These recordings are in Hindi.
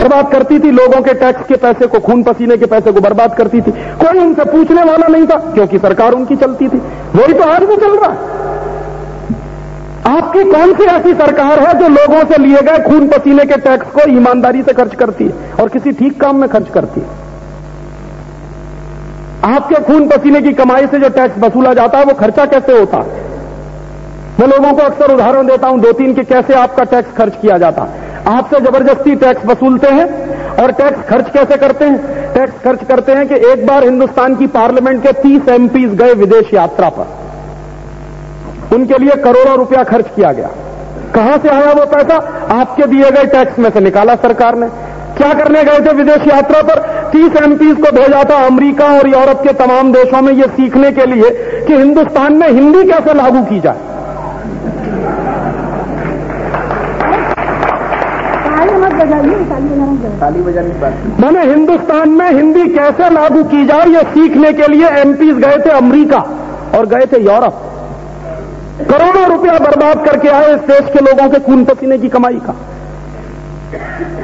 बर्बाद करती थी, लोगों के टैक्स के पैसे को, खून पसीने के पैसे को बर्बाद करती थी। कोई उनसे पूछने वाला नहीं था क्योंकि सरकार उनकी चलती थी। वही तो आज भी चल रहा है। आपकी कौन सी ऐसी सरकार है जो लोगों से लिए गए खून पसीने के टैक्स को ईमानदारी से खर्च करती है और किसी ठीक काम में खर्च करती है? आपके खून पसीने की कमाई से जो टैक्स वसूला जाता है वो खर्चा कैसे होता है? मैं लोगों को अक्सर उदाहरण देता हूं 2-3 कि कैसे आपका टैक्स खर्च किया जाता है। आपसे जबरदस्ती टैक्स वसूलते हैं और टैक्स खर्च कैसे करते हैं? टैक्स खर्च करते हैं कि एक बार हिंदुस्तान की पार्लियामेंट के 30 एमपीज गए विदेश यात्रा पर, उनके लिए करोड़ों रुपया खर्च किया गया। कहां से आया वो पैसा? आपके दिए गए टैक्स में से निकाला सरकार ने। क्या करने गए थे विदेश यात्रा पर? 30 एमपीज को भेजा था अमेरिका और यूरोप के तमाम देशों में, यह सीखने के लिए कि हिंदुस्तान में हिंदी कैसे लागू की जाए। मैंने हिंदुस्तान में हिंदी कैसे लागू की जाए ये सीखने के लिए एमपीज गए थे अमेरिका और गए थे यूरोप। करोड़ों रुपया बर्बाद करके आए इस देश के लोगों के खून पसीने की कमाई का।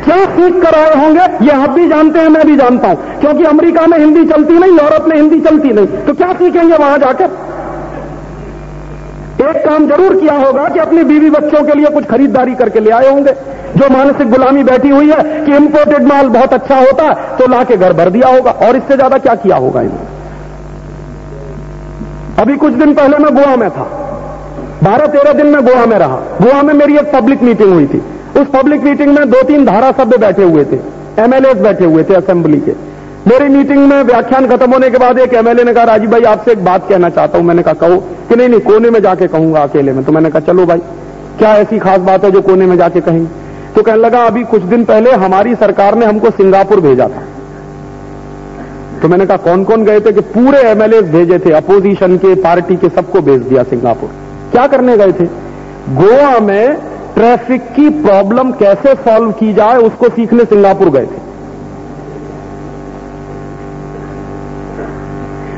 क्या सीख कर आए होंगे ये आप भी जानते हैं, मैं भी जानता हूं, क्योंकि अमेरिका में हिंदी चलती नहीं, यूरोप में हिंदी चलती नहीं, तो क्या सीखेंगे वहां जाकर? एक काम जरूर किया होगा कि अपनी बीवी बच्चों के लिए कुछ खरीदारी करके ले आए होंगे। जो मानसिक गुलामी बैठी हुई है कि इंपोर्टेड माल बहुत अच्छा होता है तो लाके घर भर दिया होगा, और इससे ज्यादा क्या किया होगा इन्होंने? अभी कुछ दिन पहले मैं गोवा में था, 12-13 दिन में गोवा में रहा। गोवा में मेरी एक पब्लिक मीटिंग हुई थी। उस पब्लिक मीटिंग में 2-3 धारासभ्य बैठे हुए थे, एमएलएस बैठे हुए थे असेंबली के। मेरी मीटिंग में व्याख्यान खत्म होने के बाद एक एमएलए ने कहा, राजीव भाई आपसे एक बात कहना चाहता हूं। मैंने कहा कहो। कि नहीं कोने में जाके कहूंगा अकेले में। तो मैंने कहा चलो भाई, क्या ऐसी खास बात है जो कोने में जाके कहेंगे? तो कहने लगा अभी कुछ दिन पहले हमारी सरकार ने हमको सिंगापुर भेजा था। तो मैंने कहा कौन कौन गए थे? कि पूरे एमएलए भेजे थे, अपोजिशन के, पार्टी के, सबको भेज दिया सिंगापुर। क्या करने गए थे? गोवा में ट्रैफिक की प्रॉब्लम कैसे सॉल्व की जाए उसको सीखने सिंगापुर गए थे।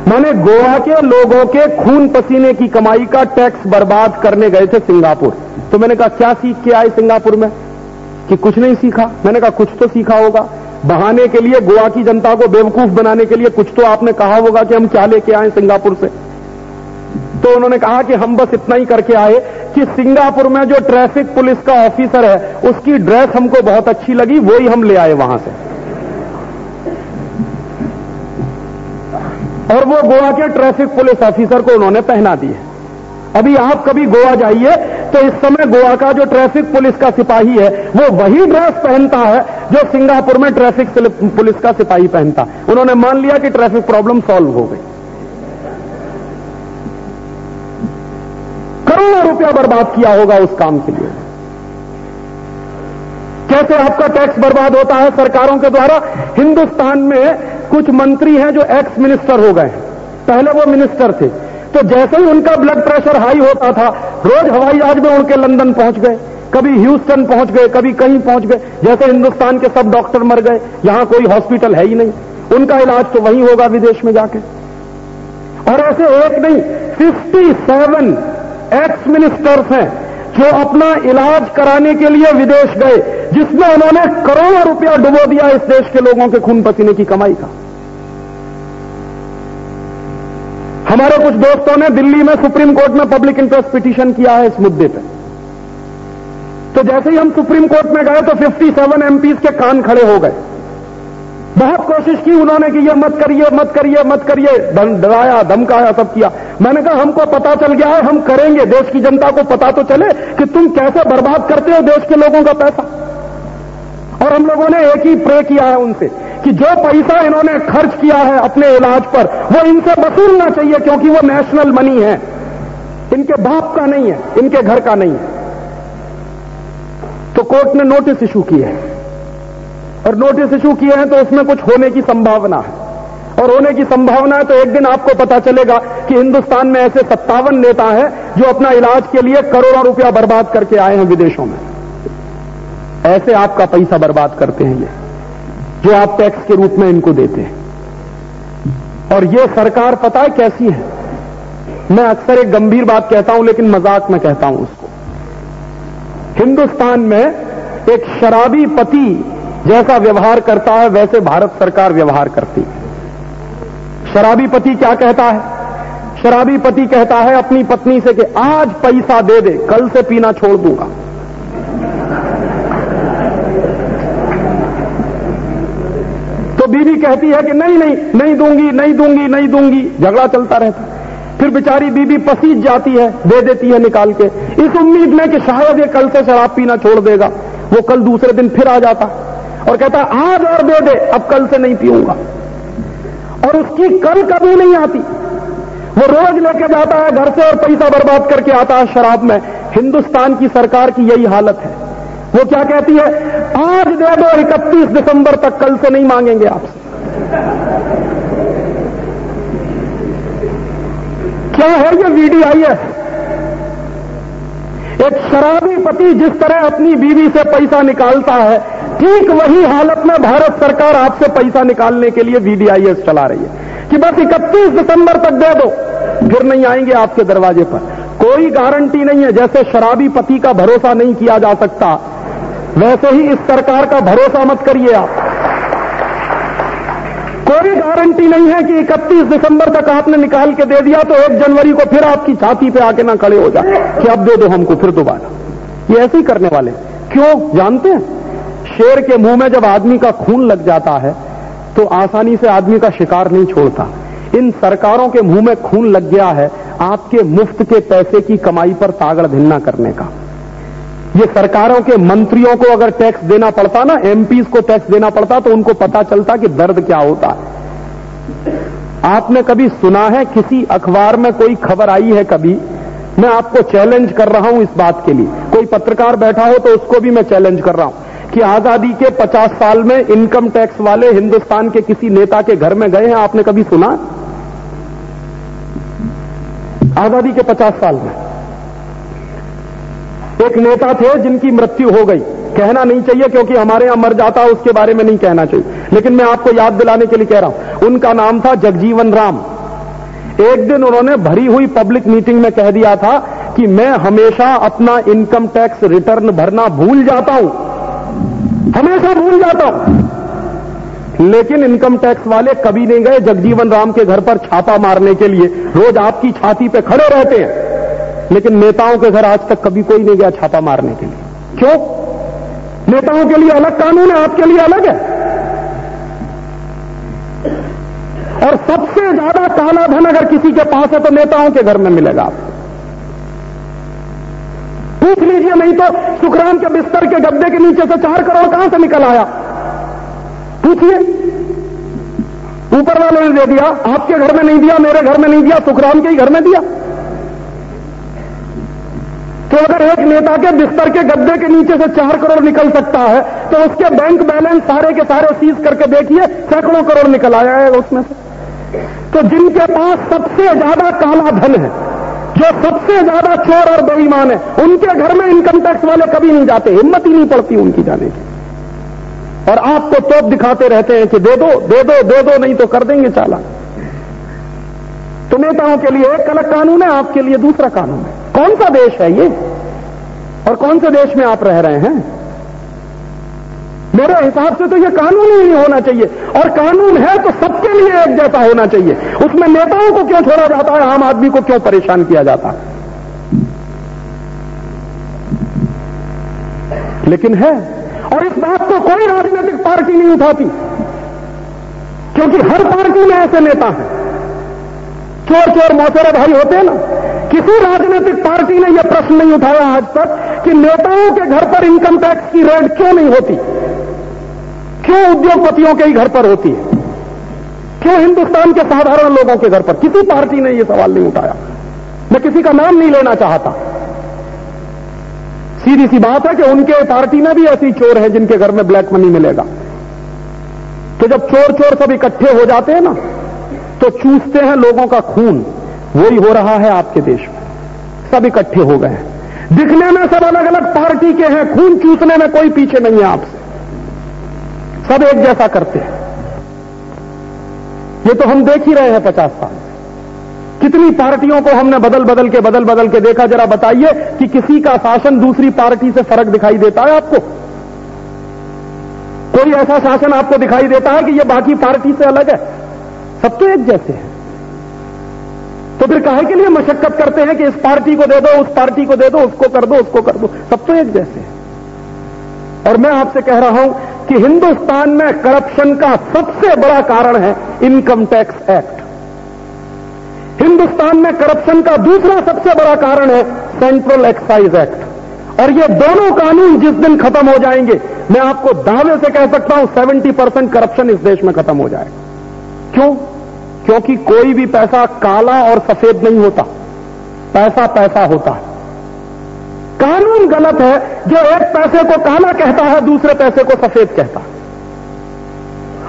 माने गोवा के लोगों के खून पसीने की कमाई का टैक्स बर्बाद करने गए थे सिंगापुर। तो मैंने कहा क्या सीख के आए सिंगापुर में? कि कुछ नहीं सीखा। मैंने कहा कुछ तो सीखा होगा, बहाने के लिए, गोवा की जनता को बेवकूफ बनाने के लिए कुछ तो आपने कहा होगा कि हम क्या लेके आए सिंगापुर से। तो उन्होंने कहा कि हम बस इतना ही करके आए कि सिंगापुर में जो ट्रैफिक पुलिस का ऑफिसर है उसकी ड्रेस हमको बहुत अच्छी लगी, वो ही हम ले आए वहां से। और वो गोवा के ट्रैफिक पुलिस ऑफिसर को उन्होंने पहना दी है। अभी आप कभी गोवा जाइए तो इस समय गोवा का जो ट्रैफिक पुलिस का सिपाही है वो वही ड्रेस पहनता है जो सिंगापुर में ट्रैफिक पुलिस का सिपाही पहनता। उन्होंने मान लिया कि ट्रैफिक प्रॉब्लम सॉल्व हो गई। करोड़ों रुपया बर्बाद किया होगा उस काम के लिए। कैसे आपका टैक्स बर्बाद होता है सरकारों के द्वारा? हिंदुस्तान में कुछ मंत्री हैं जो एक्स मिनिस्टर हो गए। पहले वो मिनिस्टर थे, तो जैसे ही उनका ब्लड प्रेशर हाई होता था रोज हवाई जहाज में उड़ के लंदन पहुंच गए, कभी ह्यूस्टन पहुंच गए, कभी कहीं पहुंच गए। जैसे हिंदुस्तान के सब डॉक्टर मर गए, यहां कोई हॉस्पिटल है ही नहीं, उनका इलाज तो वहीं होगा विदेश में जाके। और ऐसे एक नहीं 57 एक्स मिनिस्टर्स हैं जो अपना इलाज कराने के लिए विदेश गए, जिसमें उन्होंने करोड़ों रुपया डुबो दिया इस देश के लोगों के खून पसीने की कमाई का। हमारे कुछ दोस्तों ने दिल्ली में सुप्रीम कोर्ट में पब्लिक इंटरेस्ट पिटीशन किया है इस मुद्दे पे। तो जैसे ही हम सुप्रीम कोर्ट में गए तो 57 एमपीज के कान खड़े हो गए। बहुत कोशिश की उन्होंने कि ये मत करिए मत करिए मत करिए, डराया धमकाया सब किया। मैंने कहा हमको पता चल गया है, हम करेंगे। देश की जनता को पता तो चले कि तुम कैसे बर्बाद करते हो देश के लोगों का पैसा। और हम लोगों ने एक ही प्रे किया है उनसे कि जो पैसा इन्होंने खर्च किया है अपने इलाज पर वो इनसे वसूलना चाहिए, क्योंकि वो नेशनल मनी है, इनके बाप का नहीं है, इनके घर का नहीं है। तो कोर्ट ने नोटिस इशू किए हैं, और नोटिस इशू किए हैं तो उसमें कुछ होने की संभावना है। और होने की संभावना है तो एक दिन आपको पता चलेगा कि हिंदुस्तान में ऐसे 57 नेता हैं जो अपना इलाज के लिए करोड़ों रुपया बर्बाद करके आए हैं विदेशों में। ऐसे आपका पैसा बर्बाद करते हैं ये, जो आप टैक्स के रूप में इनको देते हैं। और ये सरकार पता है कैसी है? मैं अक्सर एक गंभीर बात कहता हूं लेकिन मजाक में कहता हूं उसको। हिंदुस्तान में एक शराबी पति जैसा व्यवहार करता है वैसे भारत सरकार व्यवहार करती है। शराबी पति क्या कहता है? शराबी पति कहता है अपनी पत्नी से कि आज पैसा दे दे, कल से पीना छोड़ दूंगा। तो बीवी कहती है कि नहीं नहीं नहीं दूंगी नहीं दूंगी नहीं दूंगी, झगड़ा चलता रहता। फिर बेचारी बीवी पसीज जाती है, दे देती है निकाल के, इस उम्मीद में कि शायद ये कल से शराब पीना छोड़ देगा। वो कल दूसरे दिन फिर आ जाता और कहता आज और दे दे, अब कल से नहीं पीऊंगा। और उसकी कल कभी नहीं आती। वो रोज लेके जाता है घर से और पैसा बर्बाद करके आता है शराब में। हिंदुस्तान की सरकार की यही हालत है। वो क्या कहती है? आज दे दो 31 दिसंबर तक, कल से नहीं मांगेंगे आपसे। क्या है ये VDIS? एक शराबी पति जिस तरह अपनी बीवी से पैसा निकालता है, ठीक वही हालत में भारत सरकार आपसे पैसा निकालने के लिए VDIS चला रही है कि बस 31 दिसंबर तक दे दो, फिर नहीं आएंगे आपके दरवाजे पर। कोई गारंटी नहीं है। जैसे शराबी पति का भरोसा नहीं किया जा सकता, वैसे ही इस सरकार का भरोसा मत करिए आप। कोई गारंटी नहीं है कि 31 दिसंबर तक आपने निकाल के दे दिया तो 1 जनवरी को फिर आपकी छाती पे आके ना खड़े हो जाए कि अब दे दो हमको फिर दोबारा। ये ऐसे ही करने वाले क्यों जानते हैं? शेर के मुंह में जब आदमी का खून लग जाता है तो आसानी से आदमी का शिकार नहीं छोड़ता। इन सरकारों के मुंह में खून लग गया है आपके मुफ्त के पैसे की कमाई पर तागड़ धिन्ना करने का। ये सरकारों के मंत्रियों को अगर टैक्स देना पड़ता ना, MPs को टैक्स देना पड़ता, तो उनको पता चलता कि दर्द क्या होता है। आपने कभी सुना है किसी अखबार में कोई खबर आई है कभी? मैं आपको चैलेंज कर रहा हूं इस बात के लिए, कोई पत्रकार बैठा हो तो उसको भी मैं चैलेंज कर रहा हूं कि आजादी के 50 साल में इनकम टैक्स वाले हिंदुस्तान के किसी नेता के घर में गए हैं? आपने कभी सुना? आजादी के 50 साल में एक नेता थे जिनकी मृत्यु हो गई। कहना नहीं चाहिए क्योंकि हमारे यहां मर जाता है उसके बारे में नहीं कहना चाहिए, लेकिन मैं आपको याद दिलाने के लिए कह रहा हूं। उनका नाम था जगजीवन राम। एक दिन उन्होंने भरी हुई पब्लिक मीटिंग में कह दिया था कि मैं हमेशा अपना इनकम टैक्स रिटर्न भरना भूल जाता हूं, हमेशा भूल जाता हूं। लेकिन इनकम टैक्स वाले कभी नहीं गए जगजीवन राम के घर पर छापा मारने के लिए। रोज आपकी छाती पे खड़े रहते हैं, लेकिन नेताओं के घर आज तक कभी कोई नहीं गया छापा मारने के लिए। क्यों? नेताओं के लिए अलग कानून है, आपके लिए अलग है। और सबसे ज्यादा काला धन अगर किसी के पास है तो नेताओं के घर में मिलेगा आपको। पूछ लीजिए, नहीं तो सुखराम के बिस्तर के गद्दे के नीचे से 4 करोड़ कहां से निकल आया? पूछिए। ऊपर वाले ने दे दिया, आपके घर में नहीं दिया, मेरे घर में नहीं दिया, सुखराम के ही घर में दिया। तो अगर एक नेता के बिस्तर के गद्दे के नीचे से 4 करोड़ निकल सकता है तो उसके बैंक बैलेंस सारे के सारे सीज करके देखिए, सैकड़ों करोड़ निकल आया है उसमें से। तो जिनके पास सबसे ज्यादा काला धन है, जो सबसे ज्यादा चोर और बेईमान है, उनके घर में इनकम टैक्स वाले कभी नहीं जाते, हिम्मत ही नहीं पड़ती उनकी जाने की। और आपको तोप दिखाते रहते हैं कि दे दो दे दो दे दो, नहीं तो कर देंगे चालान। तो नेताओं के लिए एक अलग कानून है, आपके लिए दूसरा कानून है। कौन सा देश है ये? और कौन से देश में आप रह रहे हैं? मेरे हिसाब से तो ये कानून ही नहीं होना चाहिए, और कानून है तो सबके लिए एक जैसा होना चाहिए। उसमें नेताओं को क्यों छोड़ा जाता है, आम आदमी को क्यों परेशान किया जाता है? लेकिन है, और इस बात को कोई राजनीतिक पार्टी नहीं उठाती, क्योंकि हर पार्टी में ऐसे नेता हैं। चोर चोर मौसेरे भाई होते हैं ना। किसी राजनीतिक पार्टी ने यह प्रश्न नहीं उठाया आज तक कि नेताओं के घर पर इनकम टैक्स की रेड क्यों नहीं होती, क्यों उद्योगपतियों के ही घर पर होती है, क्यों हिंदुस्तान के साधारण लोगों के घर पर? किसी पार्टी ने यह सवाल नहीं उठाया। मैं किसी का नाम नहीं लेना चाहता। सीधी सी बात है कि उनके पार्टी में भी ऐसी चोर है जिनके घर में ब्लैक मनी मिलेगा। तो जब चोर चोर सब इकट्ठे हो जाते हैं ना, तो चूसते हैं लोगों का खून। वही हो रहा है आपके देश में। सब इकट्ठे हो गए हैं, दिखने में सब अलग अलग पार्टी के हैं, खून चूसने में कोई पीछे नहीं है आपसे, सब एक जैसा करते हैं। ये तो हम देख ही रहे हैं 50 साल। कितनी पार्टियों को हमने बदल बदल के देखा। जरा बताइए कि किसी का शासन दूसरी पार्टी से फर्क दिखाई देता है आपको? कोई कोई ऐसा शासन आपको दिखाई देता है कि ये बाकी पार्टी से अलग है? सब तो एक जैसे हैं। तो फिर काहे के लिए मशक्कत करते हैं कि इस पार्टी को दे दो, उस पार्टी को दे दो, उसको कर दो, उसको कर दो? सब तो एक जैसे हैं। और मैं आपसे कह रहा हूं कि हिंदुस्तान में करप्शन का सबसे बड़ा कारण है इनकम टैक्स एक्ट। हिंदुस्तान में करप्शन का दूसरा सबसे बड़ा कारण है सेंट्रल एक्साइज एक्ट। और ये दोनों कानून जिस दिन खत्म हो जाएंगे, मैं आपको दावे से कह सकता हूं 70% करप्शन इस देश में खत्म हो जाएगा। क्यों? क्योंकि कोई भी पैसा काला और सफेद नहीं होता, पैसा पैसा होता है। कानून गलत है जो एक पैसे को काला कहता है, दूसरे पैसे को सफेद कहता है।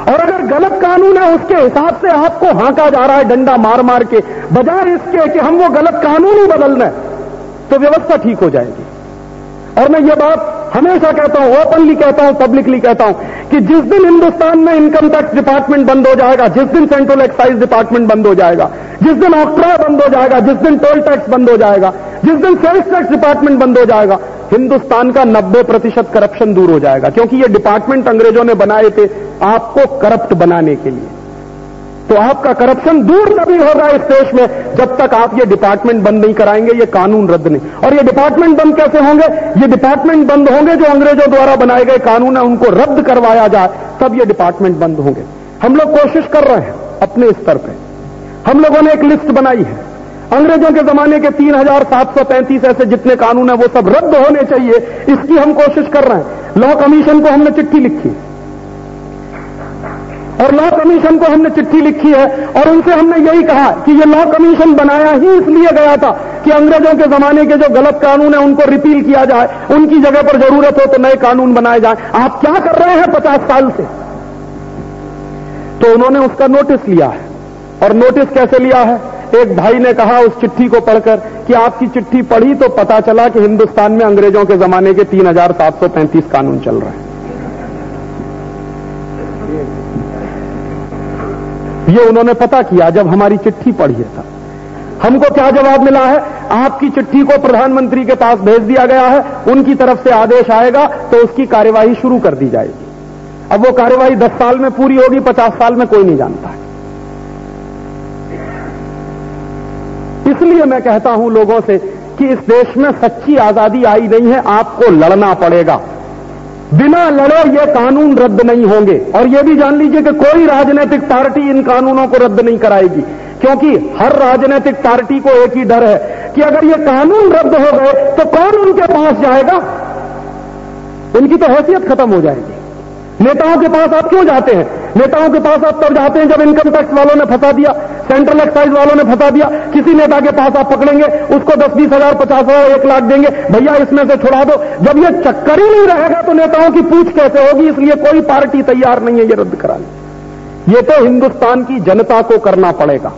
और अगर गलत कानून है उसके हिसाब से आपको हांका जा रहा है डंडा मार मार के, बजाय इसके कि हम वो गलत कानून ही बदल लें, तो व्यवस्था ठीक हो जाएगी। और मैं ये बात हमेशा कहता हूं, ओपनली कहता हूं, पब्लिकली कहता हूं कि जिस दिन हिंदुस्तान में इनकम टैक्स डिपार्टमेंट बंद हो जाएगा, जिस दिन सेंट्रल एक्साइज डिपार्टमेंट बंद हो जाएगा, जिस दिन ऑक्ट्रा बंद हो जाएगा, जिस दिन टोल टैक्स बंद हो जाएगा, जिस दिन सेल्स टैक्स डिपार्टमेंट बंद हो जाएगा, हिंदुस्तान का 90% करप्शन दूर हो जाएगा। क्योंकि ये डिपार्टमेंट अंग्रेजों ने बनाए थे आपको करप्ट बनाने के लिए। तो आपका करप्शन दूर तभी होगा इस देश में जब तक आप ये डिपार्टमेंट बंद नहीं कराएंगे, ये कानून रद्द नहीं। और ये डिपार्टमेंट बंद कैसे होंगे? ये डिपार्टमेंट बंद होंगे जो अंग्रेजों द्वारा बनाए गए कानून है उनको रद्द करवाया जाए, तब ये डिपार्टमेंट बंद होंगे। हम लोग कोशिश कर रहे हैं अपने स्तर पे। हम लोगों ने एक लिस्ट बनाई है। अंग्रेजों के जमाने के 3735 ऐसे जितने कानून है वो सब रद्द होने चाहिए, इसकी हम कोशिश कर रहे हैं। लॉ कमीशन को हमने चिट्ठी लिखी और लॉ कमीशन को हमने चिट्ठी लिखी है और उनसे हमने यही कहा कि ये लॉ कमीशन बनाया ही इसलिए गया था कि अंग्रेजों के जमाने के जो गलत कानून है उनको रिपील किया जाए, उनकी जगह पर जरूरत हो तो नए कानून बनाए जाए। आप क्या कर रहे हैं 50 साल से? तो उन्होंने उसका नोटिस लिया है। और नोटिस कैसे लिया है? एक भाई ने कहा उस चिट्ठी को पढ़कर कि आपकी चिट्ठी पढ़ी तो पता चला कि हिंदुस्तान में अंग्रेजों के जमाने के 3735 कानून चल रहे हैं। ये उन्होंने पता किया जब हमारी चिट्ठी पढ़ी है। हमको क्या जवाब मिला है? आपकी चिट्ठी को प्रधानमंत्री के पास भेज दिया गया है, उनकी तरफ से आदेश आएगा तो उसकी कार्यवाही शुरू कर दी जाएगी। अब वो कार्यवाही 10 साल में पूरी होगी, 50 साल में कोई नहीं जानता है। इसलिए मैं कहता हूं लोगों से कि इस देश में सच्ची आजादी आई नहीं है, आपको लड़ना पड़ेगा। बिना लड़े ये कानून रद्द नहीं होंगे। और ये भी जान लीजिए कि कोई राजनीतिक पार्टी इन कानूनों को रद्द नहीं कराएगी, क्योंकि हर राजनीतिक पार्टी को एक ही डर है कि अगर ये कानून रद्द हो गए तो कौन उनके पास जाएगा? उनकी तो हैसियत खत्म हो जाएगी। नेताओं के पास आप क्यों जाते हैं? नेताओं के पास आप तब जाते हैं जब इनकम टैक्स वालों ने फंसा दिया, सेंट्रल एक्साइज वालों ने फंसा दिया। किसी नेता के पास आप पकड़ेंगे, उसको 10-20 हजार, 50 हजार, 1 लाख देंगे, भैया इसमें से छुड़ा दो। जब ये चक्कर ही नहीं रहेगा तो नेताओं की पूछ कैसे होगी? इसलिए कोई पार्टी तैयार नहीं है ये रद्द कराने। ये तो हिंदुस्तान की जनता को करना पड़ेगा,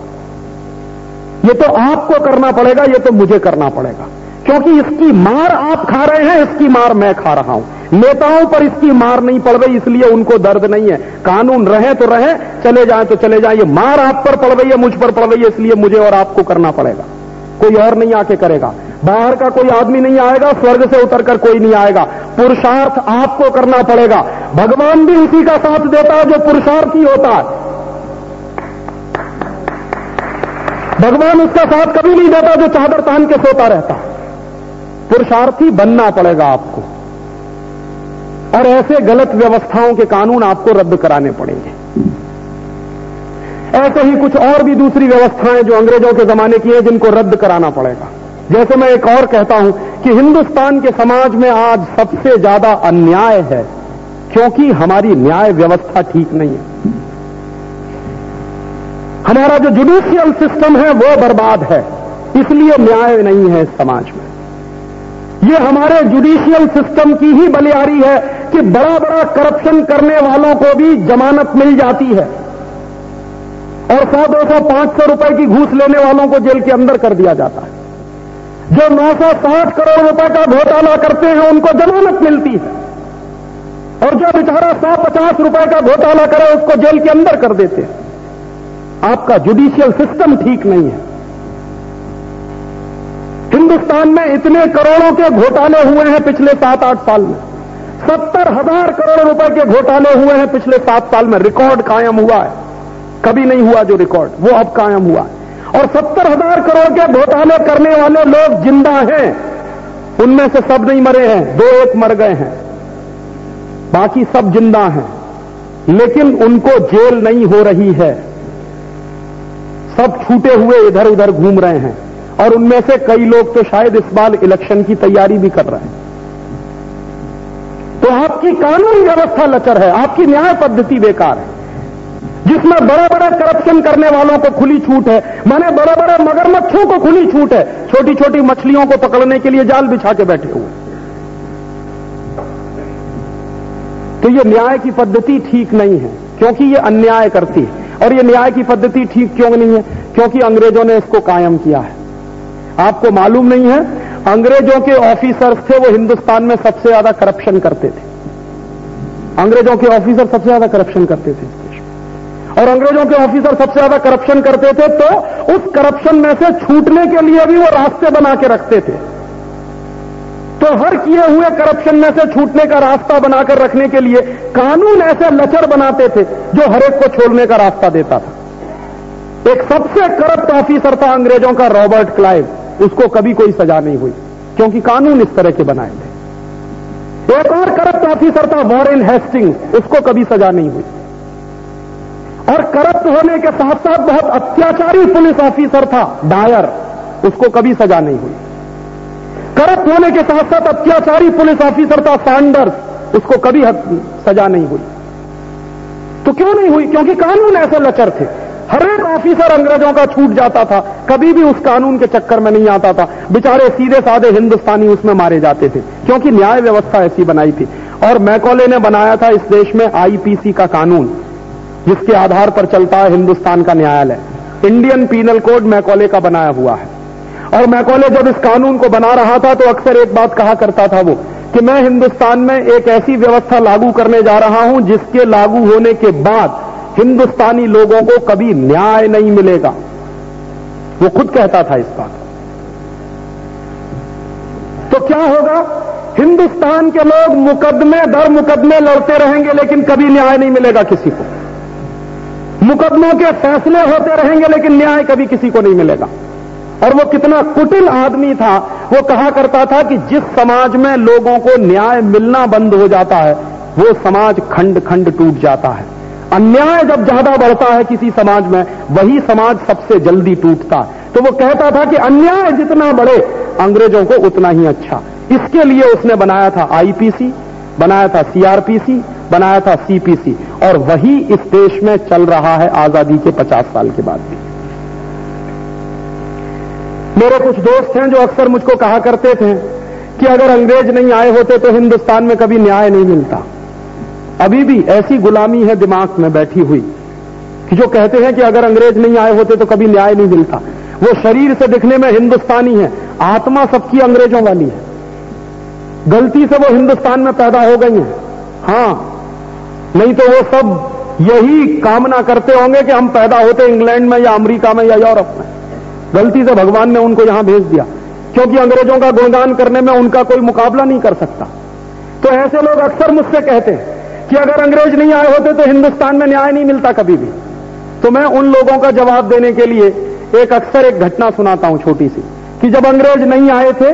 ये तो आपको करना पड़ेगा, ये तो मुझे करना पड़ेगा। क्योंकि इसकी मार आप खा रहे हैं, इसकी मार मैं खा रहा हूं। नेताओं पर इसकी मार नहीं पड़ रही इसलिए उनको दर्द नहीं है। कानून रहे तो रहे, चले जाए तो चले जाए। ये मार आप पर पड़ रही है, मुझ पर पड़ रही है, इसलिए मुझे और आपको करना पड़ेगा। कोई और नहीं आके करेगा, बाहर का कोई आदमी नहीं आएगा, स्वर्ग से उतरकर कोई नहीं आएगा। पुरुषार्थ आपको करना पड़ेगा। भगवान भी उसी का साथ देता है जो पुरुषार्थी होता है। भगवान उसका साथ कभी नहीं देता जो चादर तान के सोता रहता है। पुरुषार्थी बनना पड़ेगा आपको, और ऐसे गलत व्यवस्थाओं के कानून आपको रद्द कराने पड़ेंगे। ऐसे ही कुछ और भी दूसरी व्यवस्थाएं जो अंग्रेजों के जमाने की हैं जिनको रद्द कराना पड़ेगा। जैसे मैं एक और कहता हूं कि हिंदुस्तान के समाज में आज सबसे ज्यादा अन्याय है क्योंकि हमारी न्याय व्यवस्था ठीक नहीं है। हमारा जो जुडिशियल सिस्टम है वो बर्बाद है, इसलिए न्याय नहीं है इस समाज में। ये हमारे जुडिशियल सिस्टम की ही बलियारी है कि बड़ा बड़ा करप्शन करने वालों को भी जमानत मिल जाती है और 100, 200, 500 रुपए की घूस लेने वालों को जेल के अंदर कर दिया जाता है। जो 960 करोड़ रुपए का घोटाला करते हैं उनको जमानत मिलती है, और जो बेचारा 150 रुपए का घोटाला करे उसको जेल के अंदर कर देते हैं। आपका जुडिशियल सिस्टम ठीक नहीं है। हिंदुस्तान में इतने करोड़ों के घोटाले हुए हैं पिछले 7-8 साल में। 70,000 करोड़ रुपए के घोटाले हुए हैं पिछले 7 साल में। रिकॉर्ड कायम हुआ है, कभी नहीं हुआ जो रिकॉर्ड, वो अब कायम हुआ है। और 70,000 करोड़ के घोटाले करने वाले लोग जिंदा हैं, उनमें से सब नहीं मरे हैं, 2-1 मर गए हैं, बाकी सब जिंदा हैं, लेकिन उनको जेल नहीं हो रही है। सब छूटे हुए इधर उधर घूम रहे हैं, और उनमें से कई लोग तो शायद इस बार इलेक्शन की तैयारी भी कर रहे हैं। तो आपकी कानून व्यवस्था लचर है, आपकी न्याय पद्धति बेकार है, जिसमें बड़े बड़े करप्शन करने वालों को खुली छूट है, माने बड़े बड़े मगरमच्छों को खुली छूट है, छोटी छोटी मछलियों को पकड़ने के लिए जाल बिछा के बैठे हुए। तो ये न्याय की पद्धति ठीक नहीं है, क्योंकि ये अन्याय करती है। और ये न्याय की पद्धति ठीक क्यों नहीं है? क्योंकि अंग्रेजों ने इसको कायम किया है। आपको मालूम नहीं है, अंग्रेजों के ऑफिसर्स थे, वो हिंदुस्तान में सबसे ज्यादा करप्शन करते थे। अंग्रेजों के ऑफिसर सबसे ज्यादा करप्शन करते थे इस देश में। और अंग्रेजों के ऑफिसर सबसे ज्यादा करप्शन करते थे, तो उस करप्शन में से छूटने के लिए भी वो रास्ते बना के रखते थे। तो हर किए हुए करप्शन में से छूटने का रास्ता बनाकर रखने के लिए कानून ऐसे लचर बनाते थे जो हर एक को छोड़ने का रास्ता देता था। एक सबसे करप्ट ऑफिसर था अंग्रेजों का, रॉबर्ट क्लाइव, उसको कभी कोई सजा नहीं हुई, क्योंकि कानून इस तरह के बनाए थे। एक और करप्ट ऑफिसर था वॉरेन हेस्टिंग्स, उसको कभी सजा नहीं हुई। और करप्ट होने के साथ साथ बहुत अत्याचारी पुलिस ऑफिसर था डायर, उसको कभी सजा नहीं हुई। करप्ट होने के साथ साथ अत्याचारी पुलिस ऑफिसर था सैंडर्स, उसको कभी सजा नहीं हुई। तो क्यों नहीं हुई? क्योंकि कानून ऐसे लचर थे। हर एक ऑफिसर अंग्रेजों का छूट जाता था, कभी भी उस कानून के चक्कर में नहीं आता था। बेचारे सीधे साधे हिंदुस्तानी उसमें मारे जाते थे, क्योंकि न्याय व्यवस्था ऐसी बनाई थी। और मैकॉले ने बनाया था इस देश में आईपीसी का कानून, जिसके आधार पर चलता है हिंदुस्तान का न्यायालय। इंडियन पीनल कोड मैकॉले का बनाया हुआ है। और मैकॉले जब इस कानून को बना रहा था तो अक्सर एक बात कहा करता था वो, कि मैं हिंदुस्तान में एक ऐसी व्यवस्था लागू करने जा रहा हूं जिसके लागू होने के बाद हिंदुस्तानी लोगों को कभी न्याय नहीं मिलेगा। वो खुद कहता था इस बात। तो क्या होगा? हिंदुस्तान के लोग मुकदमे दर मुकदमे लड़ते रहेंगे, लेकिन कभी न्याय नहीं मिलेगा किसी को। मुकदमों के फैसले होते रहेंगे, लेकिन न्याय कभी किसी को नहीं मिलेगा। और वो कितना कुटिल आदमी था, वो कहा करता था कि जिस समाज में लोगों को न्याय मिलना बंद हो जाता है, वो समाज खंड खंड टूट जाता है। अन्याय जब ज्यादा बढ़ता है किसी समाज में, वही समाज सबसे जल्दी टूटता है। तो वो कहता था कि अन्याय जितना बढ़े, अंग्रेजों को उतना ही अच्छा। इसके लिए उसने बनाया था आईपीसी, बनाया था सीआरपीसी, बनाया था सीपीसी, और वही इस देश में चल रहा है आजादी के 50 साल के बाद भी। मेरे कुछ दोस्त हैं जो अक्सर मुझको कहा करते थे कि अगर अंग्रेज नहीं आए होते तो हिंदुस्तान में कभी न्याय नहीं मिलता। अभी भी ऐसी गुलामी है दिमाग में बैठी हुई कि जो कहते हैं कि अगर अंग्रेज नहीं आए होते तो कभी न्याय नहीं मिलता। वो शरीर से दिखने में हिंदुस्तानी है, आत्मा सबकी अंग्रेजों वाली है। गलती से वो हिंदुस्तान में पैदा हो गई हैं, हाँ, नहीं तो वो सब यही कामना करते होंगे कि हम पैदा होते इंग्लैंड में या अमेरिका में या यूरोप में। गलती से भगवान ने उनको यहां भेज दिया, क्योंकि अंग्रेजों का गुणगान करने में उनका कोई मुकाबला नहीं कर सकता। तो ऐसे लोग अक्सर मुझसे कहते हैं कि अगर अंग्रेज नहीं आए होते तो हिंदुस्तान में न्याय नहीं मिलता कभी भी। तो मैं उन लोगों का जवाब देने के लिए अक्सर एक घटना सुनाता हूं छोटी सी, कि जब अंग्रेज नहीं आए थे,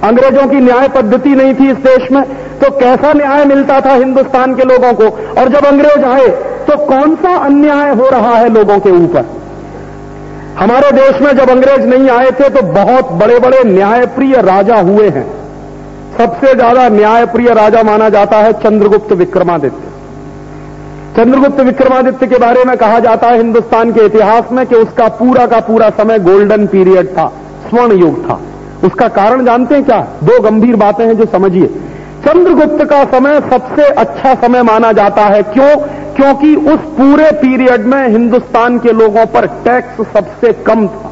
अंग्रेजों की न्याय पद्धति नहीं थी इस देश में, तो कैसा न्याय मिलता था हिंदुस्तान के लोगों को, और जब अंग्रेज आए तो कौन सा अन्याय हो रहा है लोगों के ऊपर। हमारे देश में जब अंग्रेज नहीं आए थे तो बहुत बड़े बड़े न्यायप्रिय राजा हुए हैं। सबसे ज्यादा न्यायप्रिय राजा माना जाता है चंद्रगुप्त विक्रमादित्य। चंद्रगुप्त विक्रमादित्य के बारे में कहा जाता है हिंदुस्तान के इतिहास में कि उसका पूरा का पूरा समय गोल्डन पीरियड था, स्वर्ण युग था। उसका कारण जानते हैं क्या? 2 गंभीर बातें हैं जो समझिए। चंद्रगुप्त का समय सबसे अच्छा समय माना जाता है। क्यों? क्योंकि उस पूरे पीरियड में हिंदुस्तान के लोगों पर टैक्स सबसे कम था।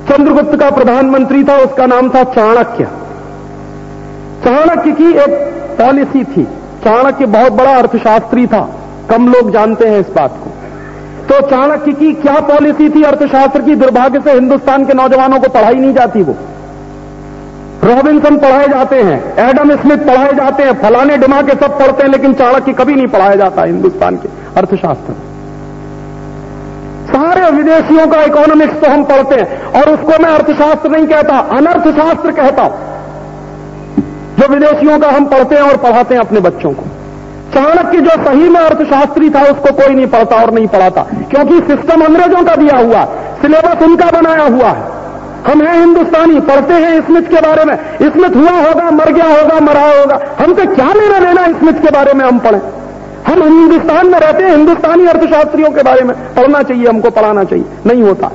चंद्रगुप्त का प्रधानमंत्री था, उसका नाम था चाणक्य। चाणक्य की एक पॉलिसी थी। चाणक्य बहुत बड़ा अर्थशास्त्री था, कम लोग जानते हैं इस बात को। तो चाणक्य की क्या पॉलिसी थी अर्थशास्त्र की? दुर्भाग्य से हिंदुस्तान के नौजवानों को पढ़ाई नहीं जाती। वो रॉबिन्सन पढ़ाए जाते हैं, एडम स्मिथ पढ़ाए जाते हैं, फलाने डिमा के सब पढ़ते हैं, लेकिन चाणक्य कभी नहीं पढ़ाया जाता हिंदुस्तान के अर्थशास्त्र। सारे विदेशियों का इकोनॉमिक्स तो हम पढ़ते हैं, और उसको मैं अर्थशास्त्र नहीं कहता, अनर्थशास्त्र कहता हूं, जो विदेशियों का हम पढ़ते हैं और पढ़ाते हैं अपने बच्चों को। चाणक्य जो सही में अर्थशास्त्री था उसको कोई नहीं पढ़ता और नहीं पढ़ाता, क्योंकि सिस्टम अंग्रेजों का दिया हुआ, सिलेबस उनका बनाया हुआ है। हम हैं हिंदुस्तानी, पढ़ते हैं स्मिथ के बारे में, स्मिथ हुआ होगा, मर गया होगा, मरा होगा, हमसे क्या लेना देना स्मिथ के बारे में हम पढ़ें। हम हिंदुस्तान में रहते हैं, हिंदुस्तानी अर्थशास्त्रियों के बारे में पढ़ना चाहिए, हमको पढ़ाना चाहिए, नहीं होता।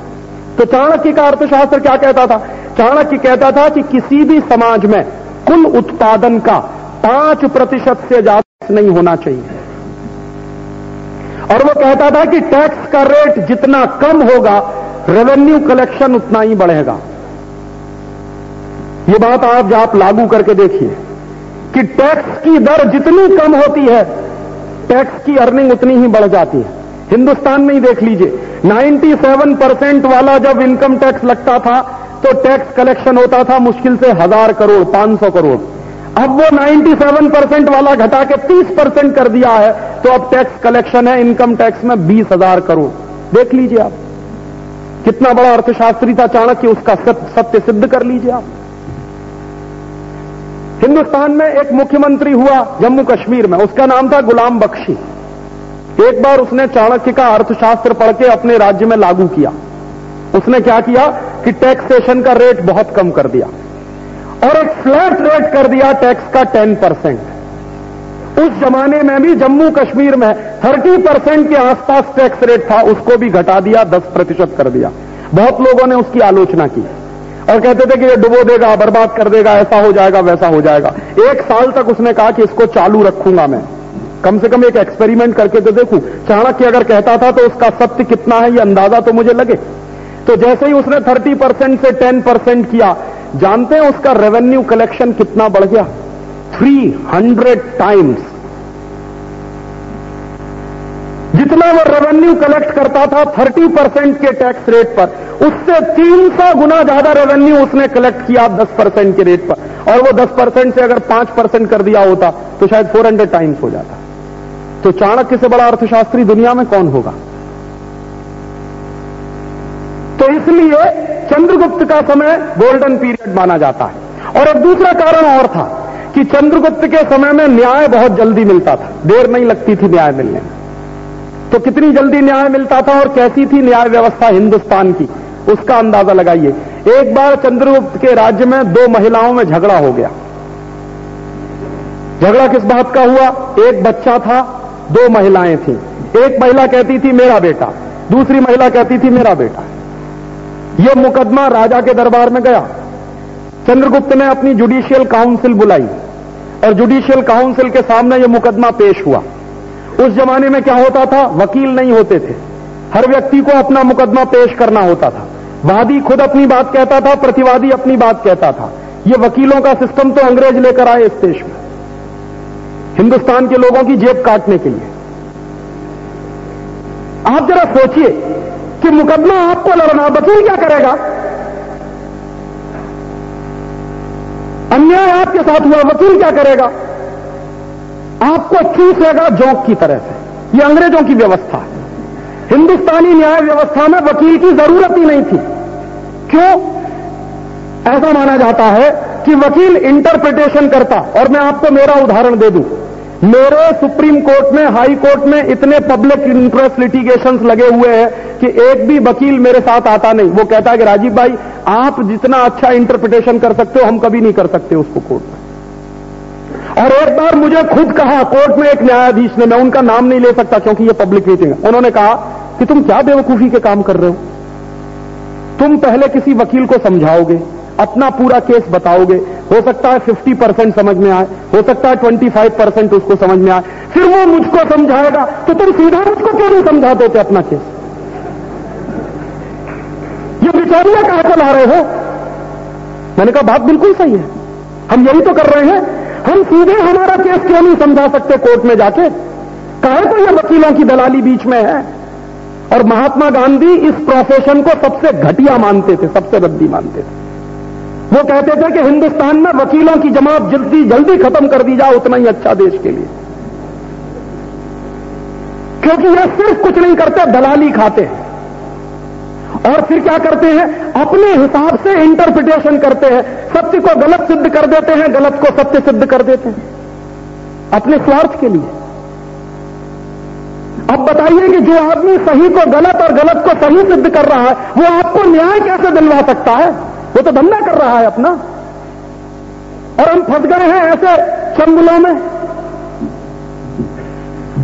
तो चाणक्य का अर्थशास्त्र क्या कहता था? चाणक्य कहता था कि किसी भी समाज में कुल उत्पादन का 5% से ज्यादा नहीं होना चाहिए, और वो कहता था कि टैक्स का रेट जितना कम होगा रेवेन्यू कलेक्शन उतना ही बढ़ेगा। ये बात आप लागू करके देखिए कि टैक्स की दर जितनी कम होती है टैक्स की अर्निंग उतनी ही बढ़ जाती है। हिंदुस्तान में ही देख लीजिए, 97% वाला जब इनकम टैक्स लगता था तो टैक्स कलेक्शन होता था मुश्किल से 1000 करोड़, 500 करोड़। अब वो 97% वाला घटा के 30% कर दिया है, तो अब टैक्स कलेक्शन है इनकम टैक्स में 20,000 करोड़। देख लीजिए आप, कितना बड़ा अर्थशास्त्री था चाणक्य, उसका सत्य सिद्ध कर लीजिए आप। हिंदुस्तान में एक मुख्यमंत्री हुआ जम्मू कश्मीर में, उसका नाम था गुलाम बख्शी। एक बार उसने चाणक्य का अर्थशास्त्र पढ़ के अपने राज्य में लागू किया। उसने क्या किया कि टैक्सेशन का रेट बहुत कम कर दिया और एक फ्लैट रेट कर दिया टैक्स का 10%। उस जमाने में भी जम्मू कश्मीर में 30% के आसपास टैक्स रेट था, उसको भी घटा दिया, 10% कर दिया। बहुत लोगों ने उसकी आलोचना की और कहते थे कि ये डुबो देगा, बर्बाद कर देगा, ऐसा हो जाएगा, वैसा हो जाएगा। 1 साल तक उसने कहा कि इसको चालू रखूंगा मैं, कम से कम एक एक्सपेरिमेंट करके तो देखूं, चाणक्य अगर कहता था तो उसका सत्य कितना है ये अंदाजा तो मुझे लगे। तो जैसे ही उसने 30% से 10% किया, जानते हैं उसका रेवेन्यू कलेक्शन कितना बढ़ गया? 300 टाइम्स। जितना वो रेवेन्यू कलेक्ट करता था 30% के टैक्स रेट पर, उससे 300 गुना ज्यादा रेवेन्यू उसने कलेक्ट किया 10% के रेट पर। और वो 10% से अगर 5% कर दिया होता तो शायद 400 टाइम्स हो जाता। तो चाणक्य से बड़ा अर्थशास्त्री दुनिया में कौन होगा? तो इसलिए चंद्रगुप्त का समय गोल्डन पीरियड माना जाता है। और एक दूसरा कारण और था कि चंद्रगुप्त के समय में न्याय बहुत जल्दी मिलता था, देर नहीं लगती थी न्याय मिलने में। तो कितनी जल्दी न्याय मिलता था और कैसी थी न्याय व्यवस्था हिंदुस्तान की, उसका अंदाजा लगाइए। एक बार चंद्रगुप्त के राज्य में 2 महिलाओं में झगड़ा हो गया। झगड़ा किस बात का हुआ? एक बच्चा था, 2 महिलाएं थीं। एक महिला कहती थी मेरा बेटा, दूसरी महिला कहती थी मेरा बेटा। यह मुकदमा राजा के दरबार में गया। चंद्रगुप्त ने अपनी जुडिशियल काउंसिल बुलाई और जुडिशियल काउंसिल के सामने यह मुकदमा पेश हुआ। उस जमाने में क्या होता था? वकील नहीं होते थे, हर व्यक्ति को अपना मुकदमा पेश करना होता था। वादी खुद अपनी बात कहता था, प्रतिवादी अपनी बात कहता था। यह वकीलों का सिस्टम तो अंग्रेज लेकर आए इस देश में, हिंदुस्तान के लोगों की जेब काटने के लिए। आप जरा सोचिए कि मुकदमा आपको लड़ना, वकील क्या करेगा? अन्याय आपके साथ हुआ, वकील क्या करेगा? आपको चूसेगा जोंक की तरह से। यह अंग्रेजों की व्यवस्था है। हिंदुस्तानी न्याय व्यवस्था में वकील की जरूरत ही नहीं थी। क्यों? ऐसा माना जाता है कि वकील इंटरप्रिटेशन करता। और मैं आपको मेरा उदाहरण दे दूं, मेरे सुप्रीम कोर्ट में, हाई कोर्ट में इतने पब्लिक इंटरेस्ट लिटिगेशंस लगे हुए हैं कि एक भी वकील मेरे साथ आता नहीं। वो कहता है कि राजीव भाई आप जितना अच्छा इंटरप्रिटेशन कर सकते हो हम कभी नहीं कर सकते उसको कोर्ट में। और एक बार मुझे खुद कहा कोर्ट में एक न्यायाधीश ने, मैं उनका नाम नहीं ले सकता क्योंकि ये पब्लिक मीटिंग है, उन्होंने कहा कि तुम क्या बेवकूफी के काम कर रहे हो? तुम पहले किसी वकील को समझाओगे, अपना पूरा केस बताओगे, हो सकता है 50% समझ में आए, हो सकता है 25% उसको समझ में आए, फिर वो मुझको समझाएगा, तो तुम सीधा मुझको क्यों नहीं समझा देते अपना केस? ये बिचारियां कहां को ला रहे हो? मैंने कहा बात बिल्कुल सही है, हम यही तो कर रहे हैं। हम सीधे हमारा केस क्यों नहीं समझा सकते कोर्ट में जाके? काहे को ये वकीलों की दलाली बीच में है? और महात्मा गांधी इस प्रोफेशन को सबसे घटिया मानते थे, सबसे रद्दी मानते थे। वो कहते थे कि हिंदुस्तान में वकीलों की जमात जल्दी जल्दी खत्म कर दी जाए, उतना ही अच्छा देश के लिए, क्योंकि ये सिर्फ कुछ नहीं करते, दलाली खाते हैं और फिर क्या करते हैं, अपने हिसाब से इंटरप्रिटेशन करते हैं, सत्य को गलत सिद्ध कर देते हैं, गलत को सत्य सिद्ध कर देते हैं अपने स्वार्थ के लिए। अब बताइए कि जो आदमी सही को गलत और गलत को सही सिद्ध कर रहा है, वो आपको न्याय कैसे दिलवा सकता है? वो तो धंधा कर रहा है अपना। और हम फंस गए हैं ऐसे चंगुलों में।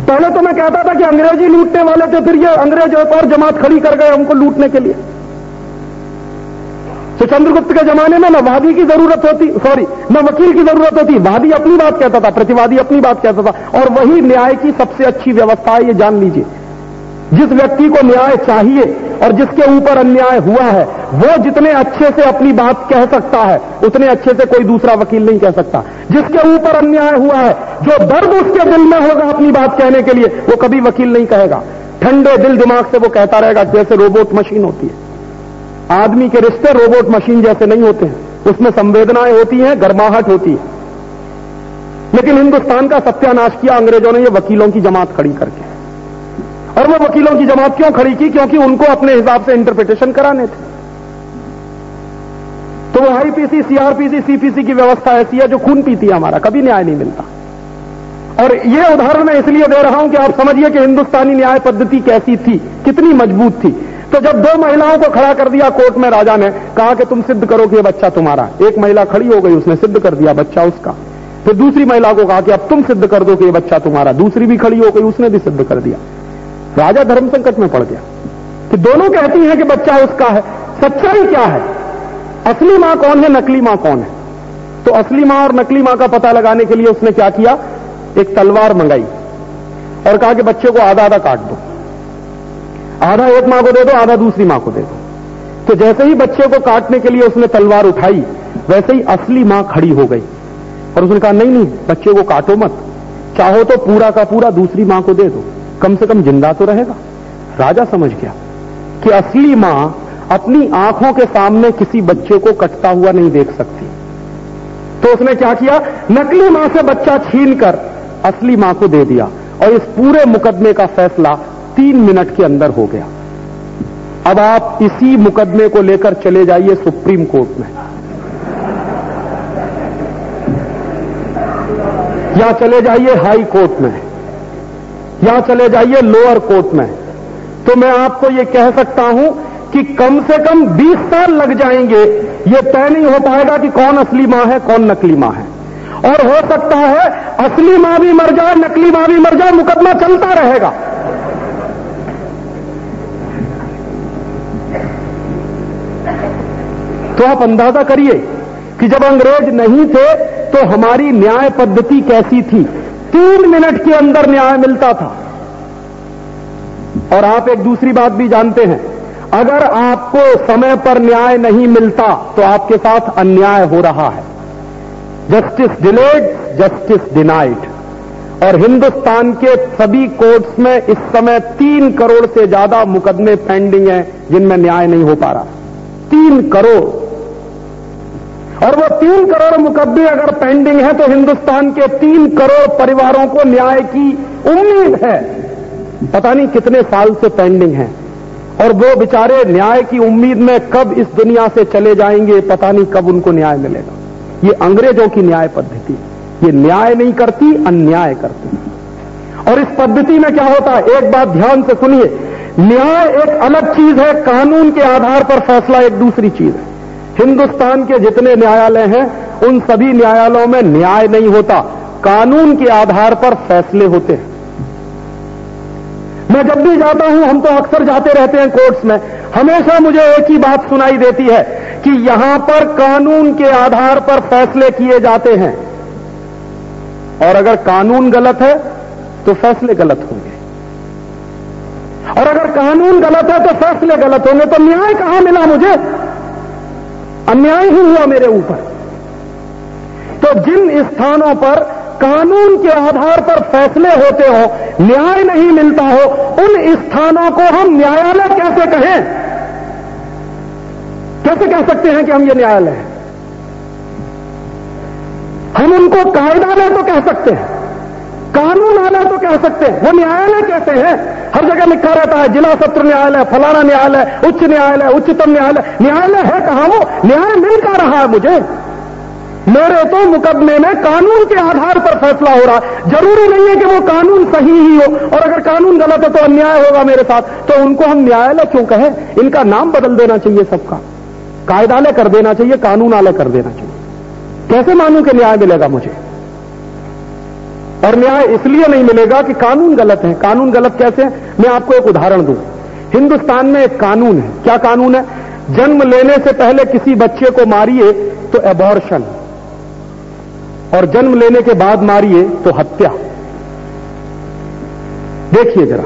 पहले तो मैं कहता था कि अंग्रेजी लूटने वाले थे, फिर ये अंग्रेज एक और जमात खड़ी कर गए हमको लूटने के लिए। तो चंद्रगुप्त के जमाने में न वादी की जरूरत होती, न वकील की जरूरत होती, वादी अपनी बात कहता था, प्रतिवादी अपनी बात कहता था, और वही न्याय की सबसे अच्छी व्यवस्था है, ये जान लीजिए। जिस व्यक्ति को न्याय चाहिए और जिसके ऊपर अन्याय हुआ है, वो जितने अच्छे से अपनी बात कह सकता है, उतने अच्छे से कोई दूसरा वकील नहीं कह सकता। जिसके ऊपर अन्याय हुआ है, जो दर्द उसके दिल में होगा अपनी बात कहने के लिए, वो कभी वकील नहीं कहेगा। ठंडे दिल दिमाग से वो कहता रहेगा, जैसे रोबोट मशीन होती है। आदमी के रिश्ते रोबोट मशीन जैसे नहीं होते हैं, उसमें संवेदनाएं होती हैं, गर्माहट होती है। लेकिन हिंदुस्तान का सत्यानाश किया अंग्रेजों ने ये वकीलों की जमात खड़ी करके। और वो वकीलों की जमात क्यों खड़ी की? क्योंकि उनको अपने हिसाब से इंटरप्रिटेशन कराने थे। तो वो आईपीसी, सीआरपीसी, सीपीसी की व्यवस्था ऐसी है जो खून पीती है हमारा, कभी न्याय नहीं मिलता। और ये उदाहरण मैं इसलिए दे रहा हूं कि आप समझिए कि हिंदुस्तानी न्याय पद्धति कैसी थी, कितनी मजबूत थी। तो जब दो महिलाओं को खड़ा कर दिया कोर्ट में, राजा ने कहा कि तुम सिद्ध करो कि ये बच्चा तुम्हारा। एक महिला खड़ी हो गई, उसने सिद्ध कर दिया बच्चा उसका। फिर दूसरी महिला को कहा कि अब तुम सिद्ध कर दो कि ये बच्चा तुम्हारा। दूसरी भी खड़ी हो गई, उसने भी सिद्ध कर दिया। राजा धर्म संकट में पड़ गया कि दोनों कहती हैं कि बच्चा उसका है, सच्चाई क्या है? असली मां कौन है, नकली मां कौन है? तो असली मां और नकली मां का पता लगाने के लिए उसने क्या किया, एक तलवार मंगाई और कहा कि बच्चे को आधा आधा काट दो, आधा एक मां को दे दो, आधा दूसरी मां को दे दो। तो जैसे ही बच्चे को काटने के लिए उसने तलवार उठाई, वैसे ही असली मां खड़ी हो गई और उसने कहा नहीं नहीं, बच्चे को काटो मत, चाहो तो पूरा का पूरा दूसरी मां को दे दो, कम से कम जिंदा तो रहेगा। राजा समझ गया कि असली मां अपनी आंखों के सामने किसी बच्चे को कटता हुआ नहीं देख सकती। तो उसने क्या किया, नकली मां से बच्चा छीनकर असली मां को दे दिया और इस पूरे मुकदमे का फैसला 3 मिनट के अंदर हो गया। अब आप इसी मुकदमे को लेकर चले जाइए सुप्रीम कोर्ट में, या चले जाइए हाई कोर्ट में, या चले जाइए लोअर कोर्ट में, तो मैं आपको यह कह सकता हूं कि कम से कम 20 साल लग जाएंगे। यह तय नहीं हो पाएगा कि कौन असली मां है, कौन नकली मां है। और हो सकता है असली मां भी मर जाए, नकली मां भी मर जाए, मुकदमा चलता रहेगा। तो आप अंदाजा करिए कि जब अंग्रेज नहीं थे तो हमारी न्याय पद्धति कैसी थी। 3 मिनट के अंदर न्याय मिलता था। और आप एक दूसरी बात भी जानते हैं, अगर आपको समय पर न्याय नहीं मिलता तो आपके साथ अन्याय हो रहा है। Justice delayed, justice denied. और हिंदुस्तान के सभी कोर्ट्स में इस समय 3 करोड़ से ज्यादा मुकदमे पेंडिंग हैं जिनमें न्याय नहीं हो पा रहा। 3 करोड़। और वो 3 करोड़ मुकदमे अगर पेंडिंग है तो हिंदुस्तान के 3 करोड़ परिवारों को न्याय की उम्मीद है। पता नहीं कितने साल से पेंडिंग है, और वो बेचारे न्याय की उम्मीद में कब इस दुनिया से चले जाएंगे, पता नहीं कब उनको न्याय मिलेगा। ये अंग्रेजों की न्याय पद्धति, ये न्याय नहीं करती, अन्याय करती। और इस पद्धति में क्या होता है, एक बात ध्यान से सुनिए, न्याय एक अलग चीज है, कानून के आधार पर फैसला एक दूसरी चीज है। हिंदुस्तान के जितने न्यायालय हैं उन सभी न्यायालयों में न्याय नहीं होता, कानून के आधार पर फैसले होते हैं। मैं जब भी जाता हूं, हम तो अक्सर जाते रहते हैं कोर्ट्स में, हमेशा मुझे एक ही बात सुनाई देती है कि यहां पर कानून के आधार पर फैसले किए जाते हैं, और अगर कानून गलत है तो फैसले गलत होंगे, और अगर कानून गलत है तो फैसले गलत होंगे। तो न्याय कहां मिला मुझे? अन्याय ही हुआ मेरे ऊपर। तो जिन स्थानों पर कानून के आधार पर फैसले होते हो, न्याय नहीं मिलता हो, उन स्थानों को हम न्यायालय कैसे कहें? कैसे कह सकते हैं कि हम ये न्यायालय हैं? हम उनको कायदालय तो कह सकते हैं, कानूनालय तो कह सकते हैं, वो न्यायालय कहते हैं। हर जगह लिखा रहता है जिला सत्र न्यायालय, फलाना न्यायालय, उच्च न्यायालय, उच्चतम न्यायालय। न्यायालय है कहां? वो न्याय मिल क्या रहा है मुझे? मेरे तो मुकदमे में कानून के आधार पर फैसला हो रहा है। जरूरी नहीं है कि वो कानून सही ही हो, और अगर कानून गलत है तो अन्याय होगा मेरे साथ, तो उनको हम न्यायालय क्यों कहें? इनका नाम बदल देना चाहिए, सबका कायदालय कर देना चाहिए, कानूनालय कर देना चाहिए। कैसे मानूं कि न्याय मिलेगा मुझे? और न्याय इसलिए नहीं मिलेगा कि कानून गलत है। कानून गलत कैसे है? मैं आपको एक उदाहरण दूं। हिंदुस्तान में एक कानून है। क्या कानून है? जन्म लेने से पहले किसी बच्चे को मारिए तो एबॉर्शन, और जन्म लेने के बाद मारिए तो हत्या। देखिए जरा,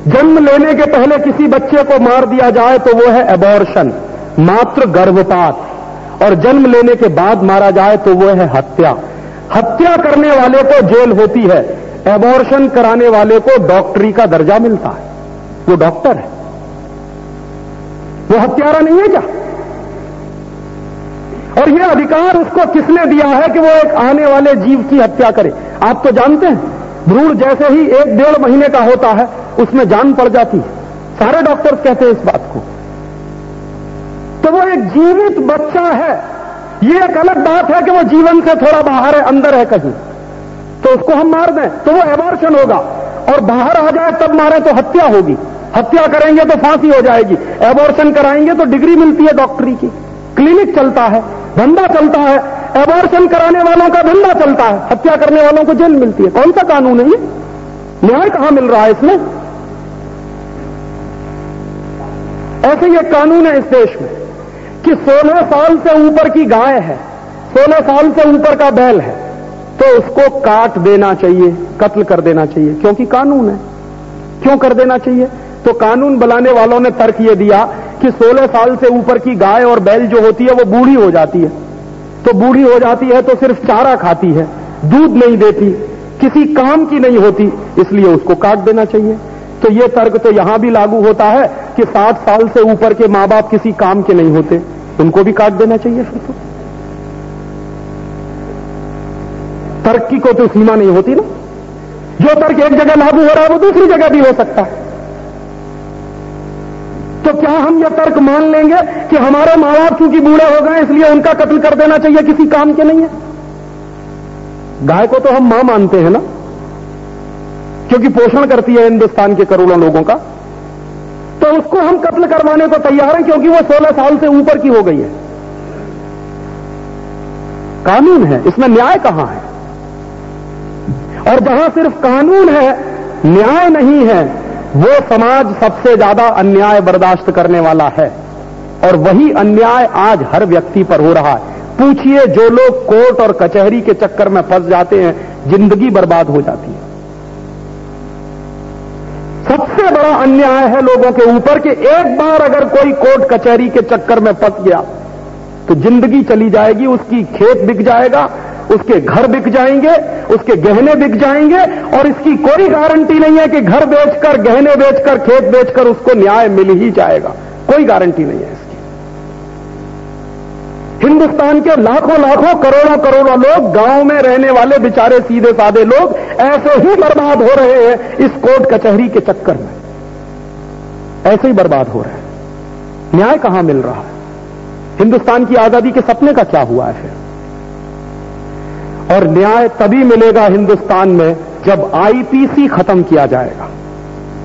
जन्म लेने के पहले किसी बच्चे को मार दिया जाए तो वो है एबॉर्शन, मात्र गर्भपात, और जन्म लेने के बाद मारा जाए तो वो है हत्या। हत्या करने वाले को जेल होती है, एबॉर्शन कराने वाले को डॉक्टरी का दर्जा मिलता है। वो डॉक्टर है, वो हत्यारा नहीं है क्या? और ये अधिकार उसको किसने दिया है कि वो एक आने वाले जीव की हत्या करे? आप तो जानते हैं, भ्रूण जैसे ही 1-1.5 महीने का होता है उसमें जान पड़ जाती है। सारे डॉक्टर्स कहते हैं इस बात को। तो वो एक जीवित बच्चा है। ये एक अलग बात है कि वो जीवन से थोड़ा बाहर है, अंदर है कहीं, तो उसको हम मार दें तो वो एबॉर्शन होगा, और बाहर आ जाए तब मारे तो हत्या होगी। हत्या करेंगे तो फांसी हो जाएगी, एबॉर्शन कराएंगे तो डिग्री मिलती है डॉक्टरी की, क्लिनिक चलता है, धंधा चलता है, एबॉर्शन कराने वालों का धंधा चलता है, हत्या करने वालों को जेल मिलती है। कौन सा कानून है ये? न्याय कहां मिल रहा है इसमें? ऐसे ये कानून है इस देश में कि 16 साल से ऊपर की गाय है, 16 साल से ऊपर का बैल है, तो उसको काट देना चाहिए, कत्ल कर देना चाहिए, क्योंकि कानून है। क्यों कर देना चाहिए? तो कानून बनाने वालों ने तर्क ये दिया कि 16 साल से ऊपर की गाय और बैल जो होती है वो बूढ़ी हो जाती है, तो बूढ़ी हो जाती है तो सिर्फ चारा खाती है, दूध नहीं देती, किसी काम की नहीं होती, इसलिए उसको काट देना चाहिए। तो ये तर्क तो यहां भी लागू होता है कि 60 साल से ऊपर के मां बाप किसी काम के नहीं होते, उनको भी काट देना चाहिए। फिर तो तर्क की कोई तो सीमा नहीं होती ना। जो तर्क एक जगह लागू हो रहा है वो दूसरी जगह भी हो सकता है। तो क्या हम यह तर्क मान लेंगे कि हमारे मां बाप क्योंकि बूढ़े हो गए इसलिए उनका कत्ल कर देना चाहिए, किसी काम के नहीं है? गाय को तो हम मां मानते हैं ना, क्योंकि पोषण करती है हिंदुस्तान के करोड़ों लोगों का, तो उसको हम कत्ल करवाने को तैयार हैं क्योंकि वो 16 साल से ऊपर की हो गई है। कानून है, इसमें न्याय कहां है? और जहां सिर्फ कानून है, न्याय नहीं है, वो समाज सबसे ज्यादा अन्याय बर्दाश्त करने वाला है। और वही अन्याय आज हर व्यक्ति पर हो रहा है। पूछिए, जो लोग कोर्ट और कचहरी के चक्कर में फंस जाते हैं, जिंदगी बर्बाद हो जाती है। सबसे बड़ा अन्याय है लोगों के ऊपर कि एक बार अगर कोई कोर्ट कचहरी के चक्कर में फंस गया तो जिंदगी चली जाएगी, उसकी खेत बिक जाएगा, उसके घर बिक जाएंगे, उसके गहने बिक जाएंगे, और इसकी कोई गारंटी नहीं है कि घर बेचकर, गहने बेचकर, खेत बेचकर उसको न्याय मिल ही जाएगा। कोई गारंटी नहीं है इसकी। हिंदुस्तान के लाखों लाखों, करोड़ों करोड़ों लोग, गांव में रहने वाले बेचारे सीधे साधे लोग ऐसे ही बर्बाद हो रहे हैं इस कोर्ट कचहरी के चक्कर में, ऐसे ही बर्बाद हो रहे हैं। न्याय कहां मिल रहा है? हिंदुस्तान की आजादी के सपने का क्या हुआ है फिर? और न्याय तभी मिलेगा हिंदुस्तान में जब आईपीसी खत्म किया जाएगा।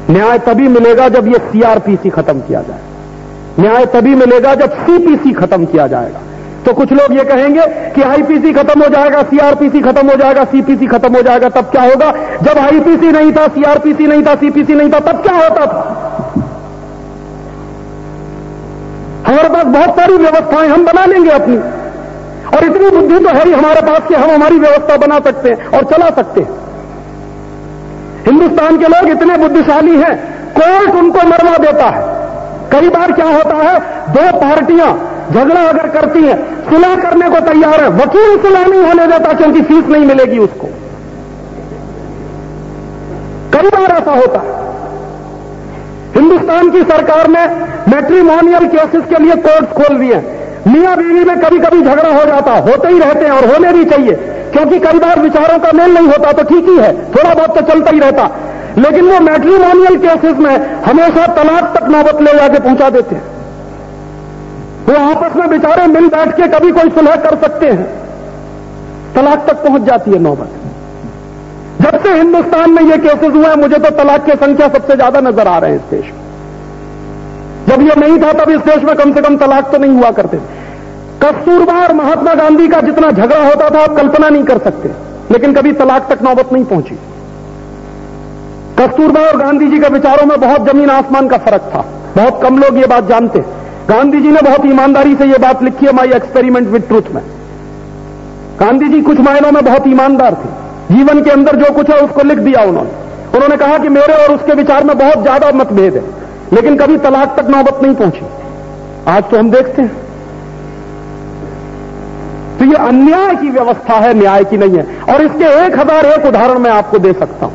न्याय तभी मिलेगा जब ये सीआरपीसी खत्म किया जाएगा। न्याय तभी मिलेगा जब सीपीसी खत्म किया जाएगा। तो कुछ लोग ये कहेंगे कि आईपीसी खत्म हो जाएगा, सीआरपीसी खत्म हो जाएगा, सीपीसी खत्म हो जाएगा, तब क्या होगा? जब आईपीसी नहीं था, सीआरपीसी नहीं था, सीपीसी नहीं था, तब क्या होता था? हमारे पास बहुत सारी व्यवस्थाएं हम बना लेंगे अपनी, और इतनी बुद्धि तो है ही हमारे पास कि हम हमारी व्यवस्था बना सकते हैं और चला सकते हैं। हिंदुस्तान के लोग इतने बुद्धिशाली हैं, कोर्ट उनको मरवा देता है। कई बार क्या होता है, दो पार्टियां झगड़ा अगर करती हैं, सुलह करने को तैयार है, वकील सुलह नहीं होने देता क्योंकि फीस नहीं मिलेगी उसको। कई बार ऐसा होता है। हिंदुस्तान की सरकार ने मैट्रिमोनियल केसेस के लिए कोर्ट्स खोल दिए। मियां बीवी में कभी कभी झगड़ा हो जाता, होते ही रहते हैं और होने भी चाहिए, क्योंकि कई बार विचारों का मेल नहीं होता तो ठीक ही है, थोड़ा बहुत तो चलता ही रहता। लेकिन वो मैट्रिमोनियल केसेस में हमेशा तलाक तक नौबत ले जाके पहुंचा देते हैं। वो आपस में बेचारे मिल बैठ के कभी कोई सुलह कर सकते हैं, तलाक तक पहुंच जाती है नौबत। जब से हिंदुस्तान में ये केसेस हुए हैं, मुझे तो तलाक की संख्या सबसे ज्यादा नजर आ रहे हैं इस देश में। जब ये नहीं था तब इस देश में कम से कम तलाक तो नहीं हुआ करते। कस्तूरबा और महात्मा गांधी का जितना झगड़ा होता था आप कल्पना नहीं कर सकते, लेकिन कभी तलाक तक नौबत नहीं पहुंची। कस्तूरबा और गांधी जी के विचारों में बहुत जमीन आसमान का फर्क था, बहुत कम लोग ये बात जानते हैं। गांधी जी ने बहुत ईमानदारी से ये बात लिखी है माई एक्सपेरिमेंट विद ट्रूथ में। गांधी जी कुछ मायनों में बहुत ईमानदार थे, जीवन के अंदर जो कुछ है उसको लिख दिया उन्होंने कहा कि मेरे और उसके विचार में बहुत ज्यादा मतभेद है, लेकिन कभी तलाक तक नौबत नहीं पहुंची। आज तो हम देखते हैं, तो ये अन्याय की व्यवस्था है, न्याय की नहीं है। और इसके 1001 उदाहरण मैं आपको दे सकता हूं।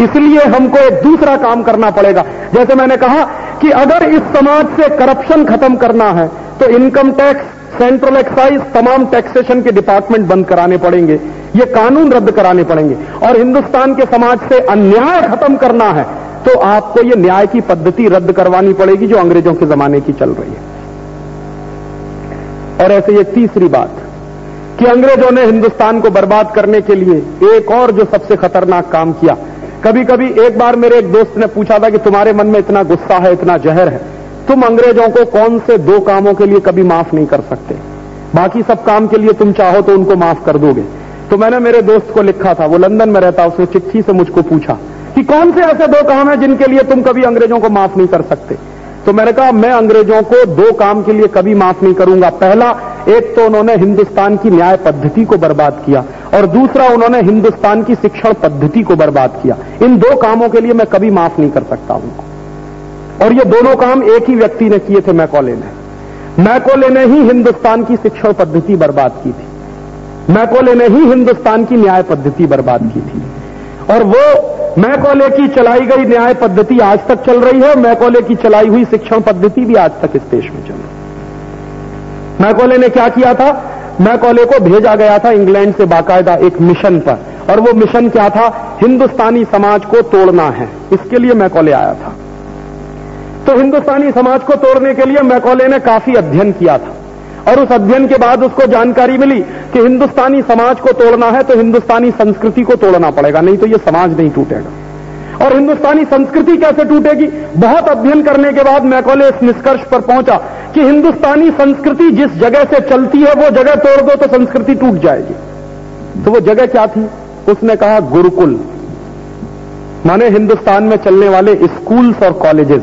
इसलिए हमको एक दूसरा काम करना पड़ेगा। जैसे मैंने कहा कि अगर इस समाज से करप्शन खत्म करना है तो इनकम टैक्स, सेंट्रल एक्साइज, तमाम टैक्सेशन के डिपार्टमेंट बंद कराने पड़ेंगे, ये कानून रद्द कराने पड़ेंगे। और हिंदुस्तान के समाज से अन्याय खत्म करना है तो आपको ये न्याय की पद्धति रद्द करवानी पड़ेगी जो अंग्रेजों के जमाने की चल रही है। और ऐसे ये तीसरी बात कि अंग्रेजों ने हिंदुस्तान को बर्बाद करने के लिए एक और जो सबसे खतरनाक काम किया। कभी कभी एक बार मेरे एक दोस्त ने पूछा था कि तुम्हारे मन में इतना गुस्सा है, इतना जहर है, तुम अंग्रेजों को कौन से 2 कामों के लिए कभी माफ नहीं कर सकते? बाकी सब काम के लिए तुम चाहो तो उनको माफ कर दोगे। तो मैंने मेरे दोस्त को लिखा था, वो लंदन में रहता, उसने चिट्ठी से मुझको पूछा कि कौन से ऐसे 2 काम हैं जिनके लिए तुम कभी अंग्रेजों को माफ नहीं कर सकते? तो मैंने कहा मैं अंग्रेजों को 2 काम के लिए कभी माफ नहीं करूंगा। पहला, एक तो उन्होंने हिंदुस्तान की न्याय पद्धति को बर्बाद किया, और दूसरा उन्होंने हिंदुस्तान की शिक्षण पद्धति को बर्बाद किया। इन 2 कामों के लिए मैं कभी माफ नहीं कर सकता उनको। और ये दोनों काम एक ही व्यक्ति ने किए थे, मैकॉले ने। मैकॉले ने ही हिंदुस्तान की शिक्षण पद्धति बर्बाद की थी, मैकॉले ने ही हिंदुस्तान की न्याय पद्धति बर्बाद की थी। और वो मैकॉले की चलाई गई न्याय पद्धति आज तक चल रही है, मैकॉले की चलाई हुई शिक्षण पद्धति भी आज तक इस देश में चल रही है। मैकॉले ने क्या किया था? मैकॉले को भेजा गया था इंग्लैंड से बाकायदा एक मिशन पर, और वो मिशन क्या था? हिंदुस्तानी समाज को तोड़ना है, इसके लिए मैकॉले आया था। तो हिंदुस्तानी समाज को तोड़ने के लिए मैकॉले ने काफी अध्ययन किया था, और उस अध्ययन के बाद उसको जानकारी मिली कि हिंदुस्तानी समाज को तोड़ना है तो हिंदुस्तानी संस्कृति को तोड़ना पड़ेगा, नहीं तो ये समाज नहीं टूटेगा। और हिंदुस्तानी संस्कृति कैसे टूटेगी? बहुत अध्ययन करने के बाद मैकॉले इस निष्कर्ष पर पहुंचा कि हिंदुस्तानी संस्कृति जिस जगह से चलती है वो जगह तोड़ दो तो संस्कृति टूट जाएगी। तो वो जगह क्या थी? उसने कहा गुरुकुल, माने हिंदुस्तान में चलने वाले स्कूल्स और कॉलेजेस,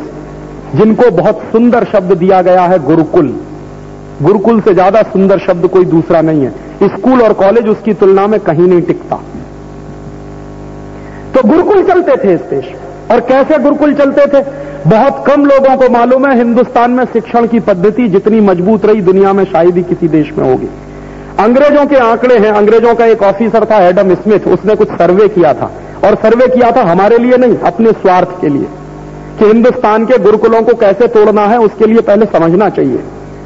जिनको बहुत सुंदर शब्द दिया गया है गुरुकुल। गुरुकुल से ज्यादा सुंदर शब्द कोई दूसरा नहीं है। स्कूल और कॉलेज उसकी तुलना में कहीं नहीं टिकता। तो गुरुकुल चलते थे इस देश। और कैसे गुरुकुल चलते थे? बहुत कम लोगों को मालूम है हिंदुस्तान में शिक्षण की पद्धति जितनी मजबूत रही दुनिया में शायद ही किसी देश में होगी। अंग्रेजों के आंकड़े हैं, अंग्रेजों का एक ऑफिसर था एडम स्मिथ, उसने कुछ सर्वे किया था, और सर्वे किया था हमारे लिए नहीं, अपने स्वार्थ के लिए, कि हिंदुस्तान के गुरुकुलों को कैसे तोड़ना है उसके लिए पहले समझना चाहिए।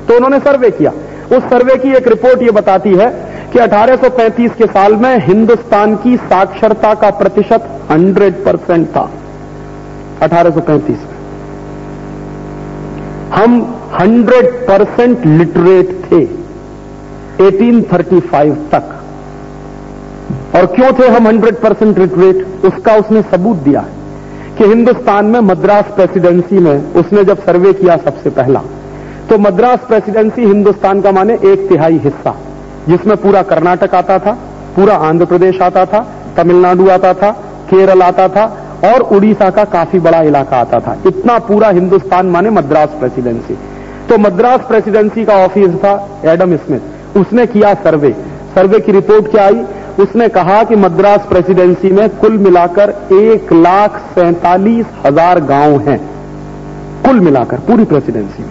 तो उन्होंने सर्वे किया। उस सर्वे की एक रिपोर्ट ये बताती है कि 1835 के साल में हिंदुस्तान की साक्षरता का प्रतिशत 100% था। 1835 में हम 100% लिटरेट थे 1835 तक। और क्यों थे हम 100% लिटरेट? उसका उसने सबूत दिया कि हिंदुस्तान में मद्रास प्रेसिडेंसी में उसने जब सर्वे किया सबसे पहला, तो मद्रास प्रेसिडेंसी हिंदुस्तान का माने 1/3 हिस्सा, जिसमें पूरा कर्नाटक आता था, पूरा आंध्र प्रदेश आता था, तमिलनाडु आता था, केरल आता था, और उड़ीसा का काफी बड़ा इलाका आता था। इतना पूरा हिंदुस्तान माने मद्रास प्रेसिडेंसी। तो मद्रास प्रेसिडेंसी का ऑफिस था एडम स्मिथ, उसने किया सर्वे। सर्वे की रिपोर्ट क्या आई? उसने कहा कि मद्रास प्रेसिडेंसी में कुल मिलाकर 1,47,000 गांव हैं, कुल मिलाकर पूरी प्रेसिडेंसी में।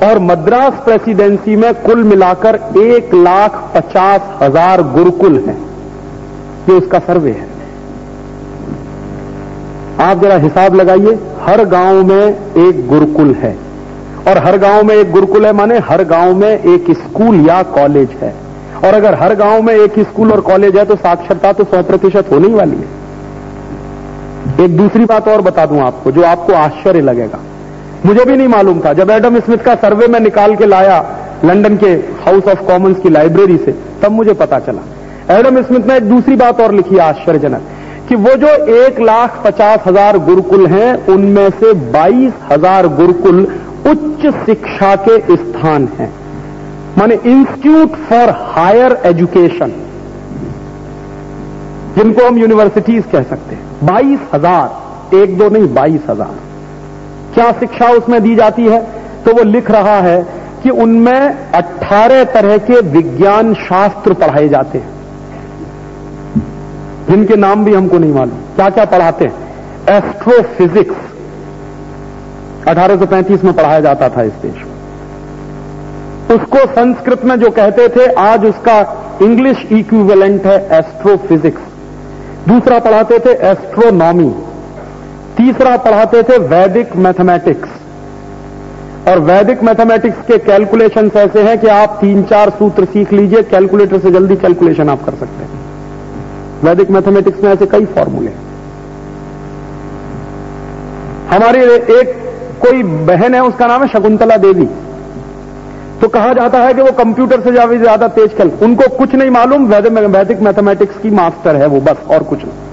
और मद्रास प्रेसिडेंसी में कुल मिलाकर 1,50,000 गुरुकुल हैं। ये उसका सर्वे है। आप जरा हिसाब लगाइए, हर गांव में एक गुरुकुल है। और हर गांव में एक गुरुकुल है, माने हर गांव में एक स्कूल या कॉलेज है। और अगर हर गांव में एक स्कूल और कॉलेज है तो साक्षरता तो 100% होने ही वाली है। एक दूसरी बात और बता दूं आपको, जो आपको आश्चर्य लगेगा, मुझे भी नहीं मालूम था। जब एडम स्मिथ का सर्वे में निकाल के लाया लंदन के हाउस ऑफ कॉमन्स की लाइब्रेरी से, तब मुझे पता चला। एडम स्मिथ ने एक दूसरी बात और लिखी आश्चर्यजनक, कि वो जो 1,50,000 गुरुकुल हैं, उनमें से 22,000 गुरुकुल उच्च शिक्षा के स्थान हैं, माने इंस्टीट्यूट फॉर हायर एजुकेशन, जिनको हम यूनिवर्सिटीज कह सकते हैं। 22,000, एक दो नहीं, 22,000। क्या शिक्षा उसमें दी जाती है? तो वो लिख रहा है कि उनमें 18 तरह के विज्ञान शास्त्र पढ़ाए जाते हैं, जिनके नाम भी हमको नहीं मालूम। क्या क्या पढ़ाते हैं? एस्ट्रोफिजिक्स 1835 में पढ़ाया जाता था इस देश में। उसको संस्कृत में जो कहते थे, आज उसका इंग्लिश इक्विवेलेंट है एस्ट्रोफिजिक्स। दूसरा पढ़ाते थे एस्ट्रोनॉमी। तीसरा पढ़ाते थे वैदिक मैथमेटिक्स। और वैदिक मैथमेटिक्स के कैलकुलेशंस ऐसे हैं कि आप 3-4 सूत्र सीख लीजिए, कैलकुलेटर से जल्दी कैलकुलेशन आप कर सकते हैं। वैदिक मैथमेटिक्स में ऐसे कई फॉर्मूले। हमारी एक कोई बहन है, उसका नाम है शकुंतला देवी, तो कहा जाता है कि वो कंप्यूटर से ज्यादा तेज खेल, उनको कुछ नहीं मालूम, वैदिक मैथमेटिक्स की मास्टर है वो, बस और कुछ नहीं।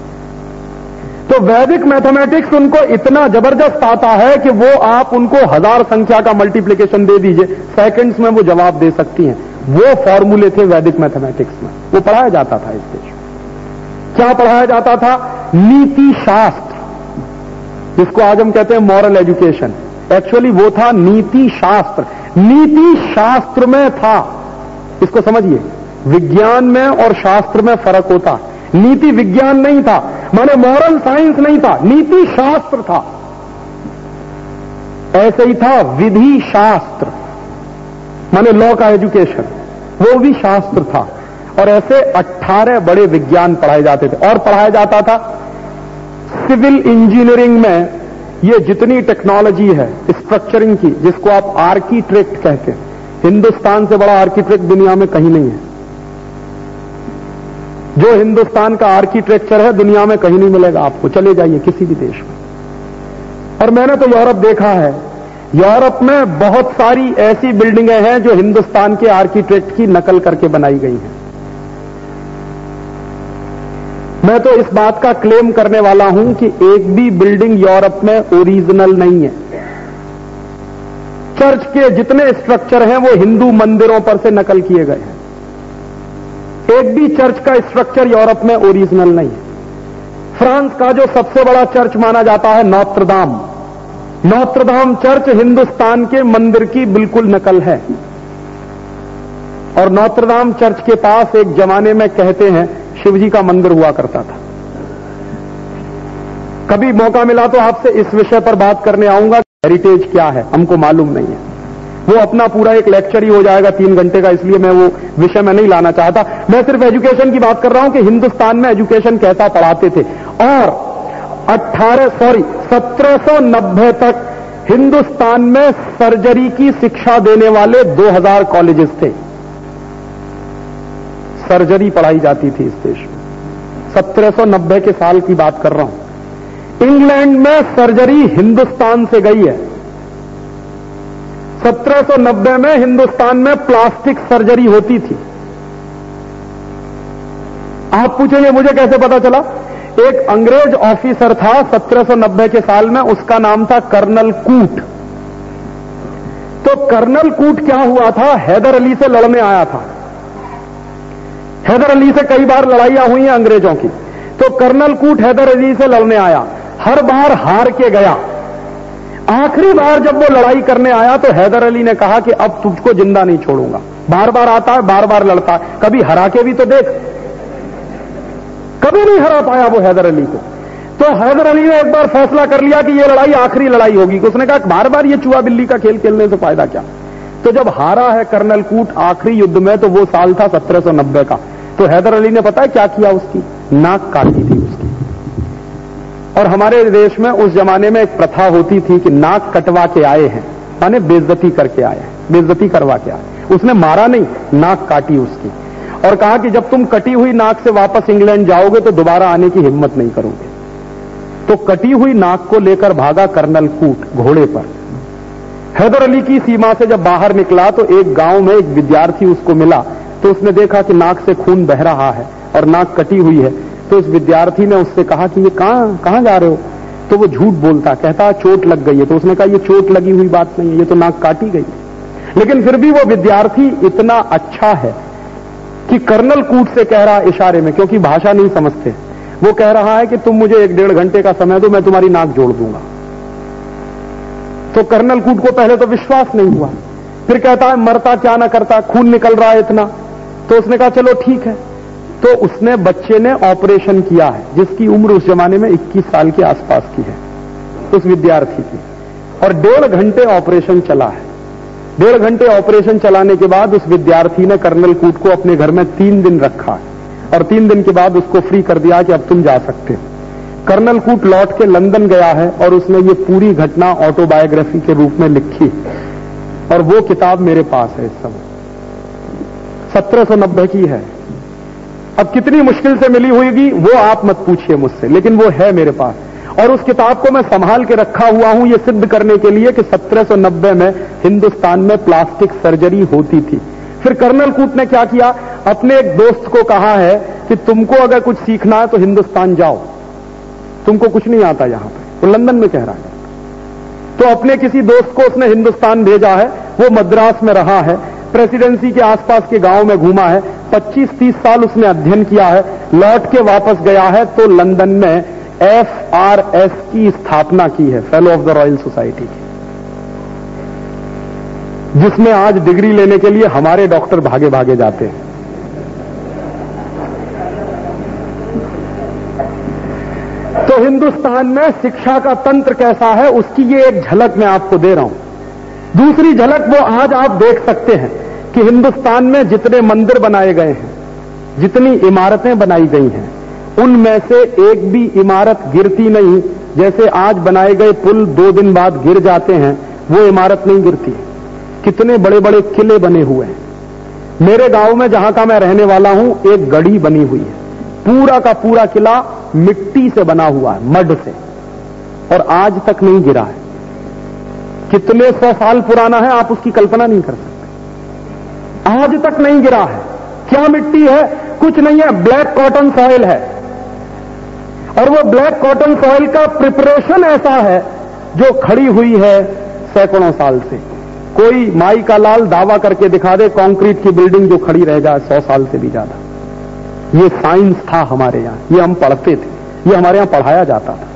तो वैदिक मैथमेटिक्स उनको इतना जबरदस्त आता है कि वो आप उनको 1000 संख्या का मल्टीप्लिकेशन दे दीजिए, सेकंड्स में वो जवाब दे सकती हैं। वो फॉर्मूले थे वैदिक मैथमेटिक्स में, वो पढ़ाया जाता था इस देश में। क्या पढ़ाया जाता था? नीति शास्त्र, जिसको आज हम कहते हैं मॉरल एजुकेशन। एक्चुअली वो था नीति शास्त्र। नीति शास्त्र में था, इसको समझिए, विज्ञान में और शास्त्र में फर्क होता। नीति विज्ञान नहीं था, माने मॉरल साइंस नहीं था, नीति शास्त्र था। ऐसे ही था विधि शास्त्र, माने लॉ का एजुकेशन, वो भी शास्त्र था। और ऐसे 18 बड़े विज्ञान पढ़ाए जाते थे। और पढ़ाया जाता था सिविल इंजीनियरिंग में ये जितनी टेक्नोलॉजी है स्ट्रक्चरिंग की, जिसको आप आर्किटेक्ट कहते हैं, हिंदुस्तान से बड़ा आर्किटेक्ट दुनिया में कहीं नहीं है। जो हिंदुस्तान का आर्किटेक्चर है दुनिया में कहीं नहीं मिलेगा आपको, चले जाइए किसी भी देश में। और मैंने तो यूरोप देखा है, यूरोप में बहुत सारी ऐसी बिल्डिंगें हैं जो हिंदुस्तान के आर्किटेक्ट की नकल करके बनाई गई हैं। मैं तो इस बात का क्लेम करने वाला हूं कि एक भी बिल्डिंग यूरोप में ओरिजिनल नहीं है। चर्च के जितने स्ट्रक्चर हैं वो हिंदू मंदिरों पर से नकल किए गए हैं। एक भी चर्च का स्ट्रक्चर यूरोप में ओरिजिनल नहीं है। फ्रांस का जो सबसे बड़ा चर्च माना जाता है नोत्र-दाम, नोत्र-दाम चर्च हिंदुस्तान के मंदिर की बिल्कुल नकल है। और नोत्र-दाम चर्च के पास एक जमाने में कहते हैं शिवजी का मंदिर हुआ करता था। कभी मौका मिला तो आपसे इस विषय पर बात करने आऊंगा। हेरिटेज क्या है हमको मालूम नहीं है, वो अपना पूरा एक लेक्चर ही हो जाएगा 3 घंटे का, इसलिए मैं वो विषय में नहीं लाना चाहता। मैं सिर्फ एजुकेशन की बात कर रहा हूं कि हिंदुस्तान में एजुकेशन कैसा पढ़ाते थे। और 1790 तक हिंदुस्तान में सर्जरी की शिक्षा देने वाले 2000 कॉलेजेस थे। सर्जरी पढ़ाई जाती थी इस देश में। 1790 के साल की बात कर रहा हूं। इंग्लैंड में सर्जरी हिंदुस्तान से गई है। 1790 में हिंदुस्तान में प्लास्टिक सर्जरी होती थी। आप पूछेंगे मुझे कैसे पता चला? एक अंग्रेज ऑफिसर था 1790 के साल में, उसका नाम था कर्नल कूट। तो कर्नल कूट क्या हुआ था, हैदर अली से लड़ने आया था। हैदर अली से कई बार लड़ाइयां हुई हैं अंग्रेजों की। तो कर्नल कूट हैदर अली से लड़ने आया, हर बार हार के गया। आखिरी बार जब वो लड़ाई करने आया तो हैदर अली ने कहा कि अब तुझको जिंदा नहीं छोड़ूंगा। बार बार आता है, बार बार लड़ता है, कभी हरा के भी तो देख। कभी नहीं हरा पाया वो हैदर अली को। तो हैदर अली ने एक बार फैसला कर लिया कि ये लड़ाई आखिरी लड़ाई होगी। उसने कहा बार बार ये चूहा बिल्ली का खेल खेलने से फायदा क्या। तो जब हारा है कर्नल कूट आखिरी युद्ध में, तो वो साल था 1790 का। तो हैदर अली ने पता है क्या किया, उसकी नाक काटी थी उसकी। और हमारे देश में उस जमाने में एक प्रथा होती थी कि नाक कटवा के आए हैं माने बेइज्जती करके आया है, बेइज्जती करवा के आया। उसने मारा नहीं, नाक काटी उसकी और कहा कि जब तुम कटी हुई नाक से वापस इंग्लैंड जाओगे तो दोबारा आने की हिम्मत नहीं करोगे। तो कटी हुई नाक को लेकर भागा कर्नल कूट घोड़े पर। हैदर अली की सीमा से जब बाहर निकला तो एक गांव में एक विद्यार्थी उसको मिला, तो उसने देखा कि नाक से खून बह रहा है और नाक कटी हुई है। तो उस विद्यार्थी ने उससे कहा कि ये कहां जा रहे हो? तो वो झूठ बोलता, कहता चोट लग गई है। तो उसने कहा ये चोट लगी हुई बात नहीं है, ये तो नाक काटी गई। लेकिन फिर भी वो विद्यार्थी इतना अच्छा है कि कर्नल कूट से कह रहा इशारे में, क्योंकि भाषा नहीं समझते, वो कह रहा है कि तुम मुझे 1-1.5 घंटे का समय दो, मैं तुम्हारी नाक जोड़ दूंगा। तो कर्नल कूट को पहले तो विश्वास नहीं हुआ, फिर कहता है मरता क्या ना करता, खून निकल रहा है इतना। तो उसने कहा चलो ठीक है। तो उसने बच्चे ने ऑपरेशन किया है, जिसकी उम्र उस जमाने में 21 साल के आसपास की है, उस विद्यार्थी की, और 1.5 घंटे ऑपरेशन चला है। 1.5 घंटे ऑपरेशन चलाने के बाद उस विद्यार्थी ने कर्नल कूट को अपने घर में 3 दिन रखा और 3 दिन के बाद उसको फ्री कर दिया कि अब तुम जा सकते हो। कर्नल कूट लौट के लंदन गया है और उसने ये पूरी घटना ऑटोबायोग्राफी के रूप में लिखी और वो किताब मेरे पास है इस समय, 1790 की है। अब कितनी मुश्किल से मिली होगी वो आप मत पूछिए मुझसे, लेकिन वो है मेरे पास और उस किताब को मैं संभाल के रखा हुआ हूं ये सिद्ध करने के लिए कि 1790 में हिंदुस्तान में प्लास्टिक सर्जरी होती थी। फिर कर्नल कूट ने क्या किया, अपने एक दोस्त को कहा है कि तुमको अगर कुछ सीखना है तो हिंदुस्तान जाओ, तुमको कुछ नहीं आता यहां पर। तो लंदन में कह रहा है। तो अपने किसी दोस्त को उसने हिंदुस्तान भेजा है, वो मद्रास में रहा है, प्रेसिडेंसी के आसपास के गांव में घूमा है, 25-30 साल उसने अध्ययन किया है, लौट के वापस गया है तो लंदन में FRS की स्थापना की है, fellow of the royal society की, जिसमें आज डिग्री लेने के लिए हमारे डॉक्टर भागे भागे जाते हैं। तो हिंदुस्तान में शिक्षा का तंत्र कैसा है उसकी ये एक झलक मैं आपको दे रहा हूं। दूसरी झलक वो आज आप देख सकते हैं कि हिंदुस्तान में जितने मंदिर बनाए गए हैं, जितनी इमारतें बनाई गई हैं, उनमें से एक भी इमारत गिरती नहीं। जैसे आज बनाए गए पुल 2 दिन बाद गिर जाते हैं, वो इमारत नहीं गिरती। कितने बड़े बड़े किले बने हुए हैं। मेरे गांव में जहां का मैं रहने वाला हूं, एक गढ़ी बनी हुई है, पूरा का पूरा किला मिट्टी से बना हुआ है, मड से, और आज तक नहीं गिरा है। कितने 100 साल पुराना है आप उसकी कल्पना नहीं कर सकते, आज तक नहीं गिरा है। क्या मिट्टी है? कुछ नहीं है, ब्लैक कॉटन सॉइल है। और वो ब्लैक कॉटन सॉइल का प्रिपरेशन ऐसा है जो खड़ी हुई है सैकड़ों साल से। कोई माई का लाल दावा करके दिखा दे कंक्रीट की बिल्डिंग जो खड़ी रह जाए 100 साल से भी ज्यादा। ये साइंस था हमारे यहां, ये हम पढ़ते थे, ये हमारे यहां पढ़ाया जाता था।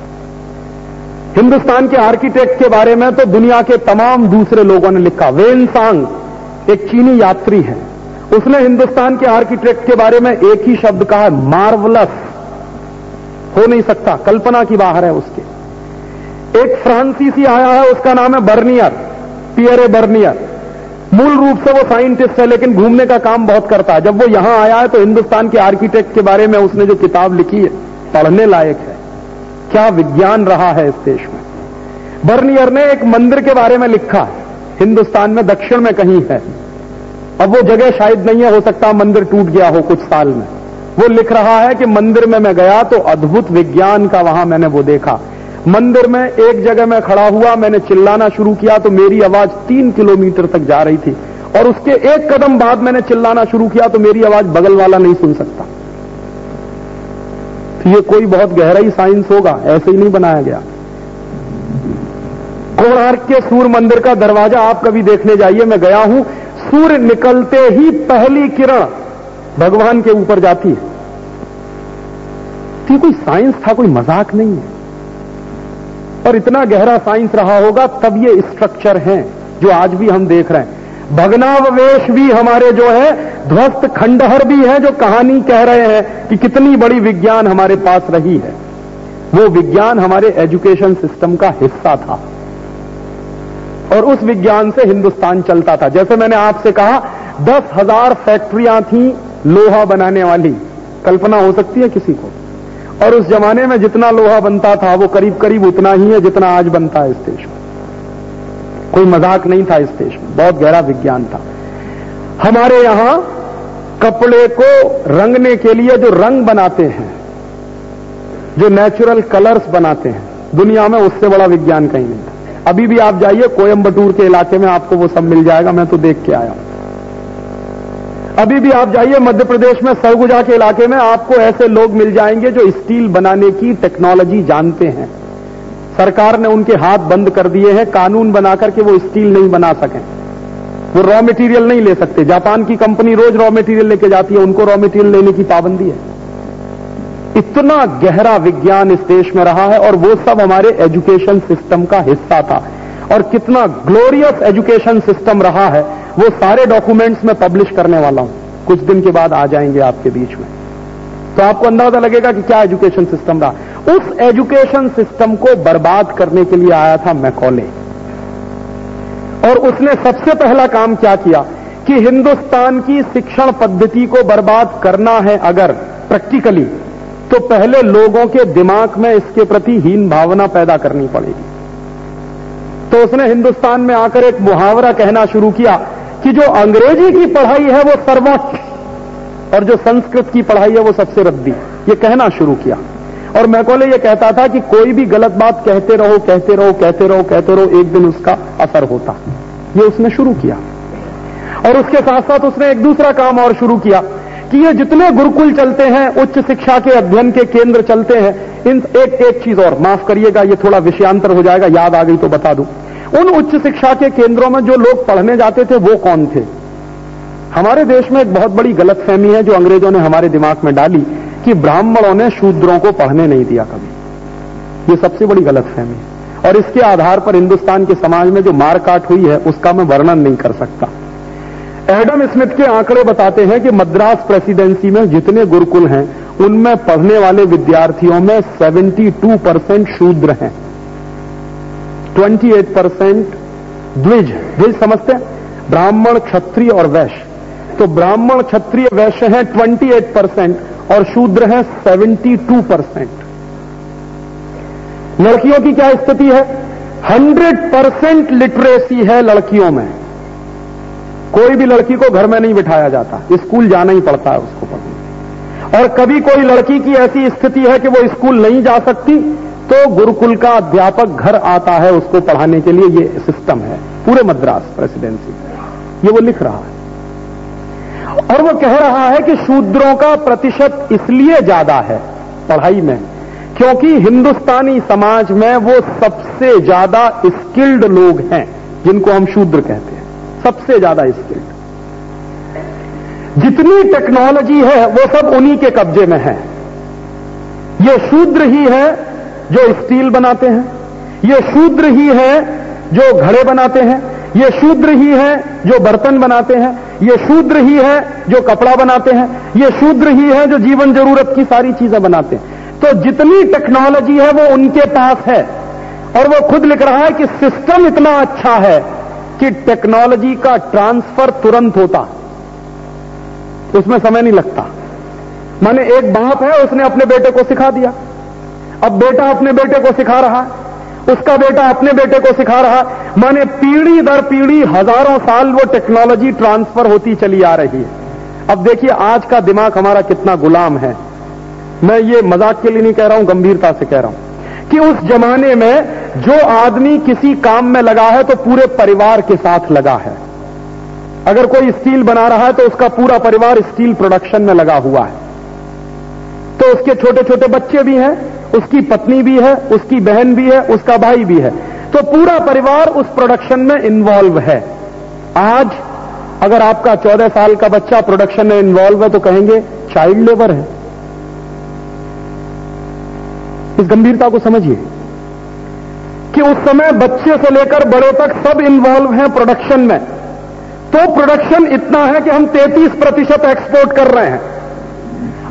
हिंदुस्तान के आर्किटेक्ट के बारे में तो दुनिया के तमाम दूसरे लोगों ने लिखा। वेन सांग एक चीनी यात्री है, उसने हिंदुस्तान के आर्किटेक्ट के बारे में एक ही शब्द कहा है, मार्वलस। हो नहीं सकता, कल्पना की बाहर है उसके। एक फ्रांसीसी आया है, उसका नाम है बर्नियर, पियरे बर्नियर। मूल रूप से वो साइंटिस्ट है लेकिन घूमने का काम बहुत करता है। जब वो यहां आया है तो हिंदुस्तान के आर्किटेक्ट के बारे में उसने जो किताब लिखी है पढ़ने लायक है। क्या विज्ञान रहा है इस देश में। बर्नियर ने एक मंदिर के बारे में लिखा, हिंदुस्तान में दक्षिण में कहीं है, अब वो जगह शायद नहीं है, हो सकता मंदिर टूट गया हो कुछ साल में। वो लिख रहा है कि मंदिर में मैं गया तो अद्भुत विज्ञान का वहां मैंने वो देखा। मंदिर में एक जगह मैं खड़ा हुआ, मैंने चिल्लाना शुरू किया तो मेरी आवाज 3 किलोमीटर तक जा रही थी, और उसके एक कदम बाद मैंने चिल्लाना शुरू किया तो मेरी आवाज बगल वाला नहीं सुन सकता। तो ये कोई बहुत गहराई साइंस होगा, ऐसे ही नहीं बनाया गया। कोणार्क के सूर्य मंदिर का दरवाजा आप कभी देखने जाइए, मैं गया हूं, सूर्य निकलते ही पहली किरण भगवान के ऊपर जाती है। तो कोई साइंस था, कोई मजाक नहीं है। और इतना गहरा साइंस रहा होगा तब ये स्ट्रक्चर हैं जो आज भी हम देख रहे हैं। भग्नावशेष भी हमारे जो है, ध्वस्त खंडहर भी हैं जो कहानी कह रहे हैं कि कितनी बड़ी विज्ञान हमारे पास रही है। वो विज्ञान हमारे एजुकेशन सिस्टम का हिस्सा था और उस विज्ञान से हिंदुस्तान चलता था। जैसे मैंने आपसे कहा 10,000 फैक्ट्रियां थी लोहा बनाने वाली, कल्पना हो सकती है किसी को। और उस जमाने में जितना लोहा बनता था वो करीब करीब उतना ही है जितना आज बनता है इस देश में। कोई मजाक नहीं था इस देश में, बहुत गहरा विज्ञान था। हमारे यहां कपड़े को रंगने के लिए जो रंग बनाते हैं, जो नेचुरल कलर्स बनाते हैं, दुनिया में उससे बड़ा विज्ञान कहीं नहीं था। अभी भी आप जाइए कोयंबटूर के इलाके में, आपको वो सब मिल जाएगा, मैं तो देख के आया हूं। अभी भी आप जाइए मध्य प्रदेश में सरगुजा के इलाके में, आपको ऐसे लोग मिल जाएंगे जो स्टील बनाने की टेक्नोलॉजी जानते हैं। सरकार ने उनके हाथ बंद कर दिए हैं कानून बनाकर के वो स्टील नहीं बना सकें, वो रॉ मटेरियल नहीं ले सकते। जापान की कंपनी रोज रॉ मटेरियल लेके जाती है, उनको रॉ मटेरियल लेने की पाबंदी है। इतना गहरा विज्ञान इस देश में रहा है और वो सब हमारे एजुकेशन सिस्टम का हिस्सा था। और कितना ग्लोरियस एजुकेशन सिस्टम रहा है, वो सारे डॉक्यूमेंट्स में पब्लिश करने वाला हूं, कुछ दिन के बाद आ जाएंगे आपके बीच में, तो आपको अंदाजा लगेगा कि क्या एजुकेशन सिस्टम रहा। उस एजुकेशन सिस्टम को बर्बाद करने के लिए आया था मैकॉले, और उसने सबसे पहला काम क्या किया कि हिंदुस्तान की शिक्षण पद्धति को बर्बाद करना है अगर प्रैक्टिकली, तो पहले लोगों के दिमाग में इसके प्रति हीन भावना पैदा करनी पड़ेगी। तो उसने हिंदुस्तान में आकर एक मुहावरा कहना शुरू किया कि जो अंग्रेजी की पढ़ाई है वो सर्वोच्च और जो संस्कृत की पढ़ाई है वो सबसे रद्दी, ये कहना शुरू किया। और मैकॉले ये कहता था कि कोई भी गलत बात कहते रहो कहते रहो कहते रहो कहते रहो, एक दिन उसका असर होता। ये उसने शुरू किया। और उसके साथ साथ उसने एक दूसरा काम और शुरू किया कि ये जितने गुरुकुल चलते हैं, उच्च शिक्षा के अध्ययन के केंद्र चलते हैं, इन एक चीज और, माफ करिएगा ये थोड़ा विषयांतर हो जाएगा, याद आ गई तो बता दूं। उन उच्च शिक्षा के केंद्रों में जो लोग पढ़ने जाते थे वो कौन थे? हमारे देश में एक बहुत बड़ी गलतफहमी है जो अंग्रेजों ने हमारे दिमाग में डाली कि ब्राह्मणों ने शूद्रों को पढ़ने नहीं दिया कभी। ये सबसे बड़ी गलतफहमी है और इसके आधार पर हिंदुस्तान के समाज में जो मारकाट हुई है उसका मैं वर्णन नहीं कर सकता। एडम स्मिथ के आंकड़े बताते हैं कि मद्रास प्रेसिडेंसी में जितने गुरुकुल हैं उनमें पढ़ने वाले विद्यार्थियों में 72% शूद्र हैं, 28% द्विज। द्विज समझते हैं? ब्राह्मण, क्षत्रिय और वैश्य। तो ब्राह्मण, क्षत्रिय, वैश्य हैं 28% और शूद्र हैं 72%। लड़कियों की क्या स्थिति है? 100% लिटरेसी है लड़कियों में। कोई भी लड़की को घर में नहीं बिठाया जाता, स्कूल जाना ही पड़ता है उसको पढ़ने। और कभी कोई लड़की की ऐसी स्थिति है कि वो स्कूल नहीं जा सकती तो गुरुकुल का अध्यापक घर आता है उसको पढ़ाने के लिए। ये सिस्टम है पूरे मद्रास प्रेसिडेंसी, ये वो लिख रहा है। और वो कह रहा है कि शूद्रों का प्रतिशत इसलिए ज्यादा है पढ़ाई में क्योंकि हिंदुस्तानी समाज में वो सबसे ज्यादा स्किल्ड लोग हैं जिनको हम शूद्र कहते हैं, सबसे ज्यादा स्किल्ड। जितनी टेक्नोलॉजी है वो सब उन्हीं के कब्जे में है। ये शूद्र ही है जो स्टील बनाते हैं, ये शूद्र ही है जो घड़े बनाते हैं, ये शूद्र ही है जो बर्तन बनाते हैं, ये शूद्र ही है जो कपड़ा बनाते हैं, ये शूद्र ही है जो जीवन जरूरत की सारी चीजें बनाते हैं। तो जितनी टेक्नोलॉजी है वो उनके पास है। और वो खुद लिख रहा है कि सिस्टम इतना अच्छा है कि टेक्नोलॉजी का ट्रांसफर तुरंत होता, उसमें समय नहीं लगता। माने एक बाप है, उसने अपने बेटे को सिखा दिया, अब बेटा अपने बेटे को सिखा रहा है, उसका बेटा अपने बेटे को सिखा रहा है। माने पीढ़ी दर पीढ़ी हजारों साल वो टेक्नोलॉजी ट्रांसफर होती चली आ रही है। अब देखिए आज का दिमाग हमारा कितना गुलाम है। मैं ये मजाक के लिए नहीं कह रहा हूं, गंभीरता से कह रहा हूं कि उस जमाने में जो आदमी किसी काम में लगा है तो पूरे परिवार के साथ लगा है। अगर कोई स्टील बना रहा है तो उसका पूरा परिवार स्टील प्रोडक्शन में लगा हुआ है। तो उसके छोटे छोटे बच्चे भी हैं, उसकी पत्नी भी है, उसकी बहन भी है, उसका भाई भी है, तो पूरा परिवार उस प्रोडक्शन में इन्वॉल्व है। आज अगर आपका 14 साल का बच्चा प्रोडक्शन में इन्वॉल्व है तो कहेंगे चाइल्ड लेबर है। इस गंभीरता को समझिए कि उस समय बच्चे से लेकर बड़े तक सब इन्वॉल्व हैं प्रोडक्शन में। तो प्रोडक्शन इतना है कि हम 33% एक्सपोर्ट कर रहे हैं।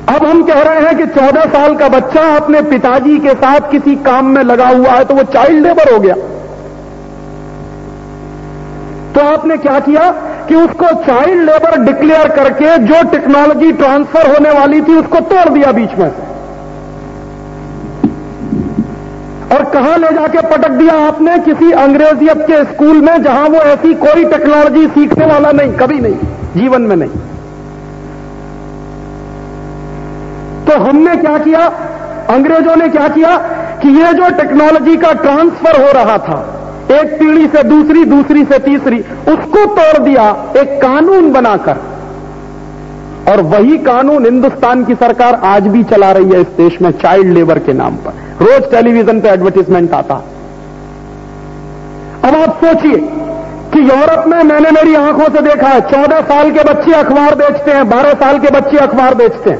अब हम कह रहे हैं कि 14 साल का बच्चा अपने पिताजी के साथ किसी काम में लगा हुआ है तो वो चाइल्ड लेबर हो गया। तो आपने क्या किया कि उसको चाइल्ड लेबर डिक्लेयर करके जो टेक्नोलॉजी ट्रांसफर होने वाली थी उसको तोड़ दिया बीच में से। और कहां ले जाके पटक दिया आपने? किसी अंग्रेजियत के स्कूल में, जहां वो ऐसी कोई टेक्नोलॉजी सीखने वाला नहीं, कभी नहीं, जीवन में नहीं। तो हमने क्या किया, अंग्रेजों ने क्या किया कि ये जो टेक्नोलॉजी का ट्रांसफर हो रहा था एक पीढ़ी से दूसरी, दूसरी से तीसरी, उसको तोड़ दिया एक कानून बनाकर। और वही कानून हिंदुस्तान की सरकार आज भी चला रही है इस देश में, चाइल्ड लेबर के नाम पर। रोज टेलीविजन पे एडवर्टाइजमेंट आता। अब आप सोचिए कि यूरोप में, मैंने मेरी आंखों से देखा है, 14 साल के बच्चे अखबार बेचते हैं, 12 साल के बच्चे अखबार बेचते हैं।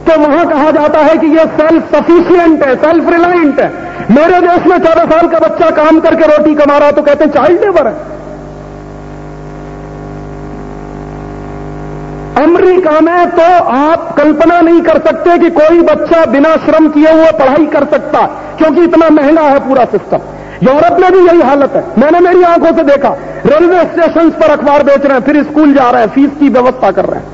तो वहां कहा जाता है कि ये सेल्फ सफिशिएंट है, सेल्फ रिलायंट है। मेरे देश में 14 साल का बच्चा काम करके रोटी कमा रहा तो कहते हैं चाइल्ड लेबर है। अमेरिका में तो आप कल्पना नहीं कर सकते कि कोई बच्चा बिना श्रम किए हुए पढ़ाई कर सकता, क्योंकि इतना महंगा है पूरा सिस्टम। यूरोप में भी यही हालत है, मैंने मेरी आंखों से देखा। रेलवे स्टेशन पर अखबार बेच रहे हैं, फिर स्कूल जा रहे हैं, फीस की व्यवस्था कर रहे हैं,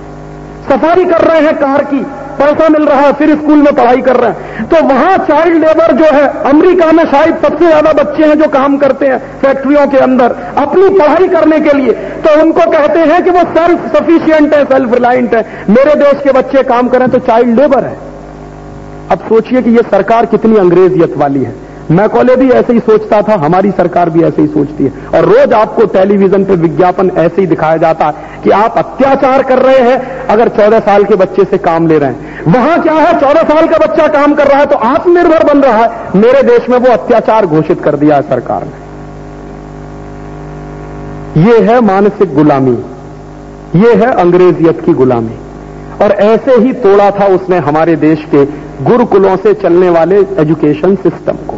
सफारी कर रहे हैं कार की, पैसा मिल रहा है, फिर स्कूल में पढ़ाई कर रहे हैं। तो वहां चाइल्ड लेबर जो है, अमेरिका में शायद सबसे ज्यादा बच्चे हैं जो काम करते हैं फैक्ट्रियों के अंदर अपनी पढ़ाई करने के लिए, तो उनको कहते हैं कि वो सेल्फ सफिशिएंट है, सेल्फ रिलायंट है। मेरे देश के बच्चे काम करें तो चाइल्ड लेबर है। अब सोचिए कि ये सरकार कितनी अंग्रेजियत वाली है। मैकॉले भी ऐसे ही सोचता था, हमारी सरकार भी ऐसे ही सोचती है। और रोज आपको टेलीविजन पे विज्ञापन ऐसे ही दिखाया जाता है कि आप अत्याचार कर रहे हैं अगर 14 साल के बच्चे से काम ले रहे हैं। वहां क्या है, 14 साल का बच्चा काम कर रहा है तो आत्मनिर्भर बन रहा है। मेरे देश में वो अत्याचार घोषित कर दिया है सरकार ने। ये है मानसिक गुलामी, ये है अंग्रेजियत की गुलामी। और ऐसे ही तोड़ा था उसने हमारे देश के गुरुकुलों से चलने वाले एजुकेशन सिस्टम को।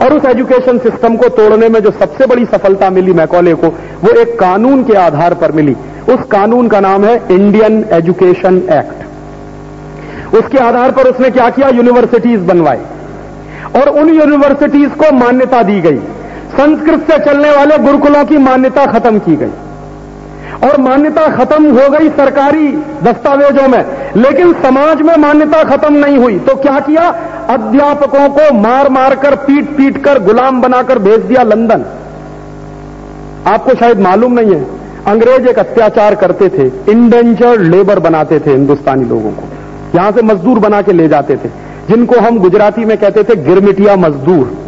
और उस एजुकेशन सिस्टम को तोड़ने में जो सबसे बड़ी सफलता मिली मैकॉले को, वो एक कानून के आधार पर मिली। उस कानून का नाम है इंडियन एजुकेशन एक्ट। उसके आधार पर उसने क्या किया, यूनिवर्सिटीज बनवाई और उन यूनिवर्सिटीज को मान्यता दी गई। संस्कृत से चलने वाले गुरुकुलों की मान्यता खत्म की गई और मान्यता खत्म हो गई सरकारी दस्तावेजों में, लेकिन समाज में मान्यता खत्म नहीं हुई। तो क्या किया, अध्यापकों को मार मार कर, पीट पीट कर, गुलाम बनाकर भेज दिया लंदन। आपको शायद मालूम नहीं है, अंग्रेज एक अत्याचार करते थे, इंडेंजर्ड लेबर बनाते थे हिंदुस्तानी लोगों को, यहां से मजदूर बना के ले जाते थे, जिनको हम गुजराती में कहते थे गिरमिटिया मजदूर।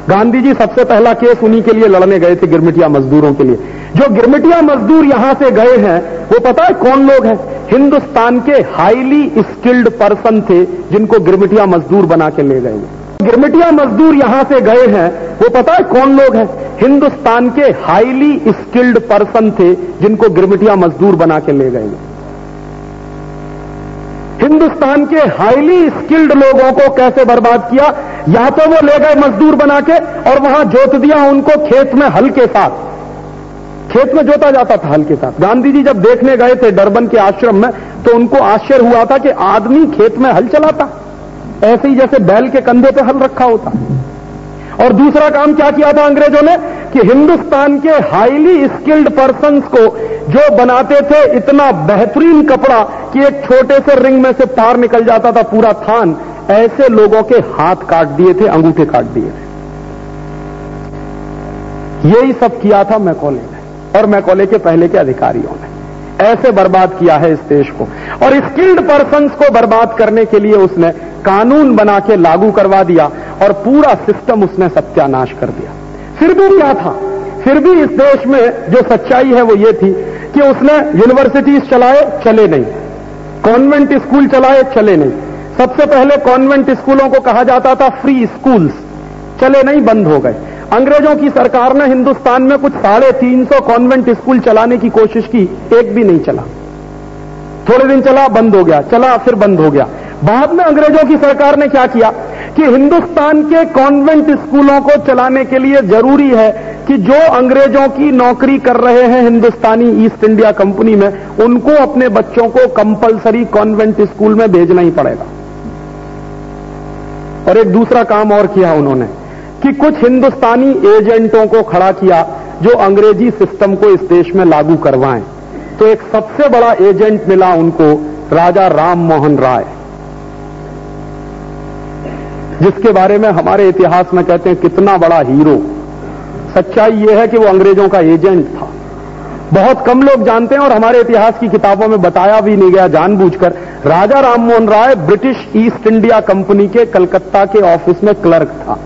गांधी जी सबसे पहला केस उन्हीं के लिए लड़ने गए थे, गिरमिटिया मजदूरों के लिए। जो गिरमिटिया मजदूर यहां से गए हैं वो पता है कौन लोग हैं, हिंदुस्तान के हाईली स्किल्ड पर्सन थे जिनको गिरमिटिया मजदूर बना के ले गए। गिरमिटिया मजदूर यहां से गए हैं वो पता है कौन लोग हैं, हिंदुस्तान के हाईली स्किल्ड पर्सन थे जिनको गिरमिटिया मजदूर बना के ले गए। हिंदुस्तान के हाईली स्किल्ड लोगों को कैसे बर्बाद किया, या तो वो ले गए मजदूर बना के और वहां जोत दिया उनको खेत में हल के साथ, खेत में जोता जाता था हल के साथ। गांधी जी जब देखने गए थे डरबन के आश्रम में तो उनको आश्चर्य हुआ था कि आदमी खेत में हल चलाता, ऐसे ही जैसे बैल के कंधे पे हल रखा होता। और दूसरा काम क्या किया था अंग्रेजों ने कि हिंदुस्तान के हाईली स्किल्ड पर्सन्स को जो बनाते थे इतना बेहतरीन कपड़ा कि एक छोटे से रिंग में से तार निकल जाता था पूरा थान, ऐसे लोगों के हाथ काट दिए थे, अंगूठे काट दिए थे। यही सब किया था मैकॉले ने और मैकॉले के पहले के अधिकारियों ने। ऐसे बर्बाद किया है इस देश को। और स्किल्ड पर्सन्स को बर्बाद करने के लिए उसने कानून बना के लागू करवा दिया और पूरा सिस्टम उसने सत्यानाश कर दिया। फिर भी क्या था, फिर भी इस देश में जो सच्चाई है वो ये थी कि उसने यूनिवर्सिटीज चलाए, चले नहीं, कॉन्वेंट स्कूल चलाए, चले नहीं। सबसे पहले कॉन्वेंट स्कूलों को कहा जाता था फ्री स्कूल्स, चले नहीं, बंद हो गए। अंग्रेजों की सरकार ने हिंदुस्तान में कुछ 350 कॉन्वेंट स्कूल चलाने की कोशिश की, एक भी नहीं चला। थोड़े दिन चला, बंद हो गया, चला, फिर बंद हो गया। बाद में अंग्रेजों की सरकार ने क्या किया कि हिंदुस्तान के कॉन्वेंट स्कूलों को चलाने के लिए जरूरी है कि जो अंग्रेजों की नौकरी कर रहे हैं हिंदुस्तानी ईस्ट इंडिया कंपनी में, उनको अपने बच्चों को कंपलसरी कॉन्वेंट स्कूल में भेजना ही पड़ेगा। और एक दूसरा काम और किया उन्होंने कि कुछ हिंदुस्तानी एजेंटों को खड़ा किया जो अंग्रेजी सिस्टम को इस देश में लागू करवाएं। तो एक सबसे बड़ा एजेंट मिला उनको, राजा राम मोहन राय। जिसके बारे में हमारे इतिहास में कहते हैं कितना बड़ा हीरो। सच्चाई यह है कि वो अंग्रेजों का एजेंट था। बहुत कम लोग जानते हैं और हमारे इतिहास की किताबों में बताया भी नहीं गया जानबूझकर। Raja Rammohan Roy British east India company के कलकत्ता के ऑफिस में क्लर्क था।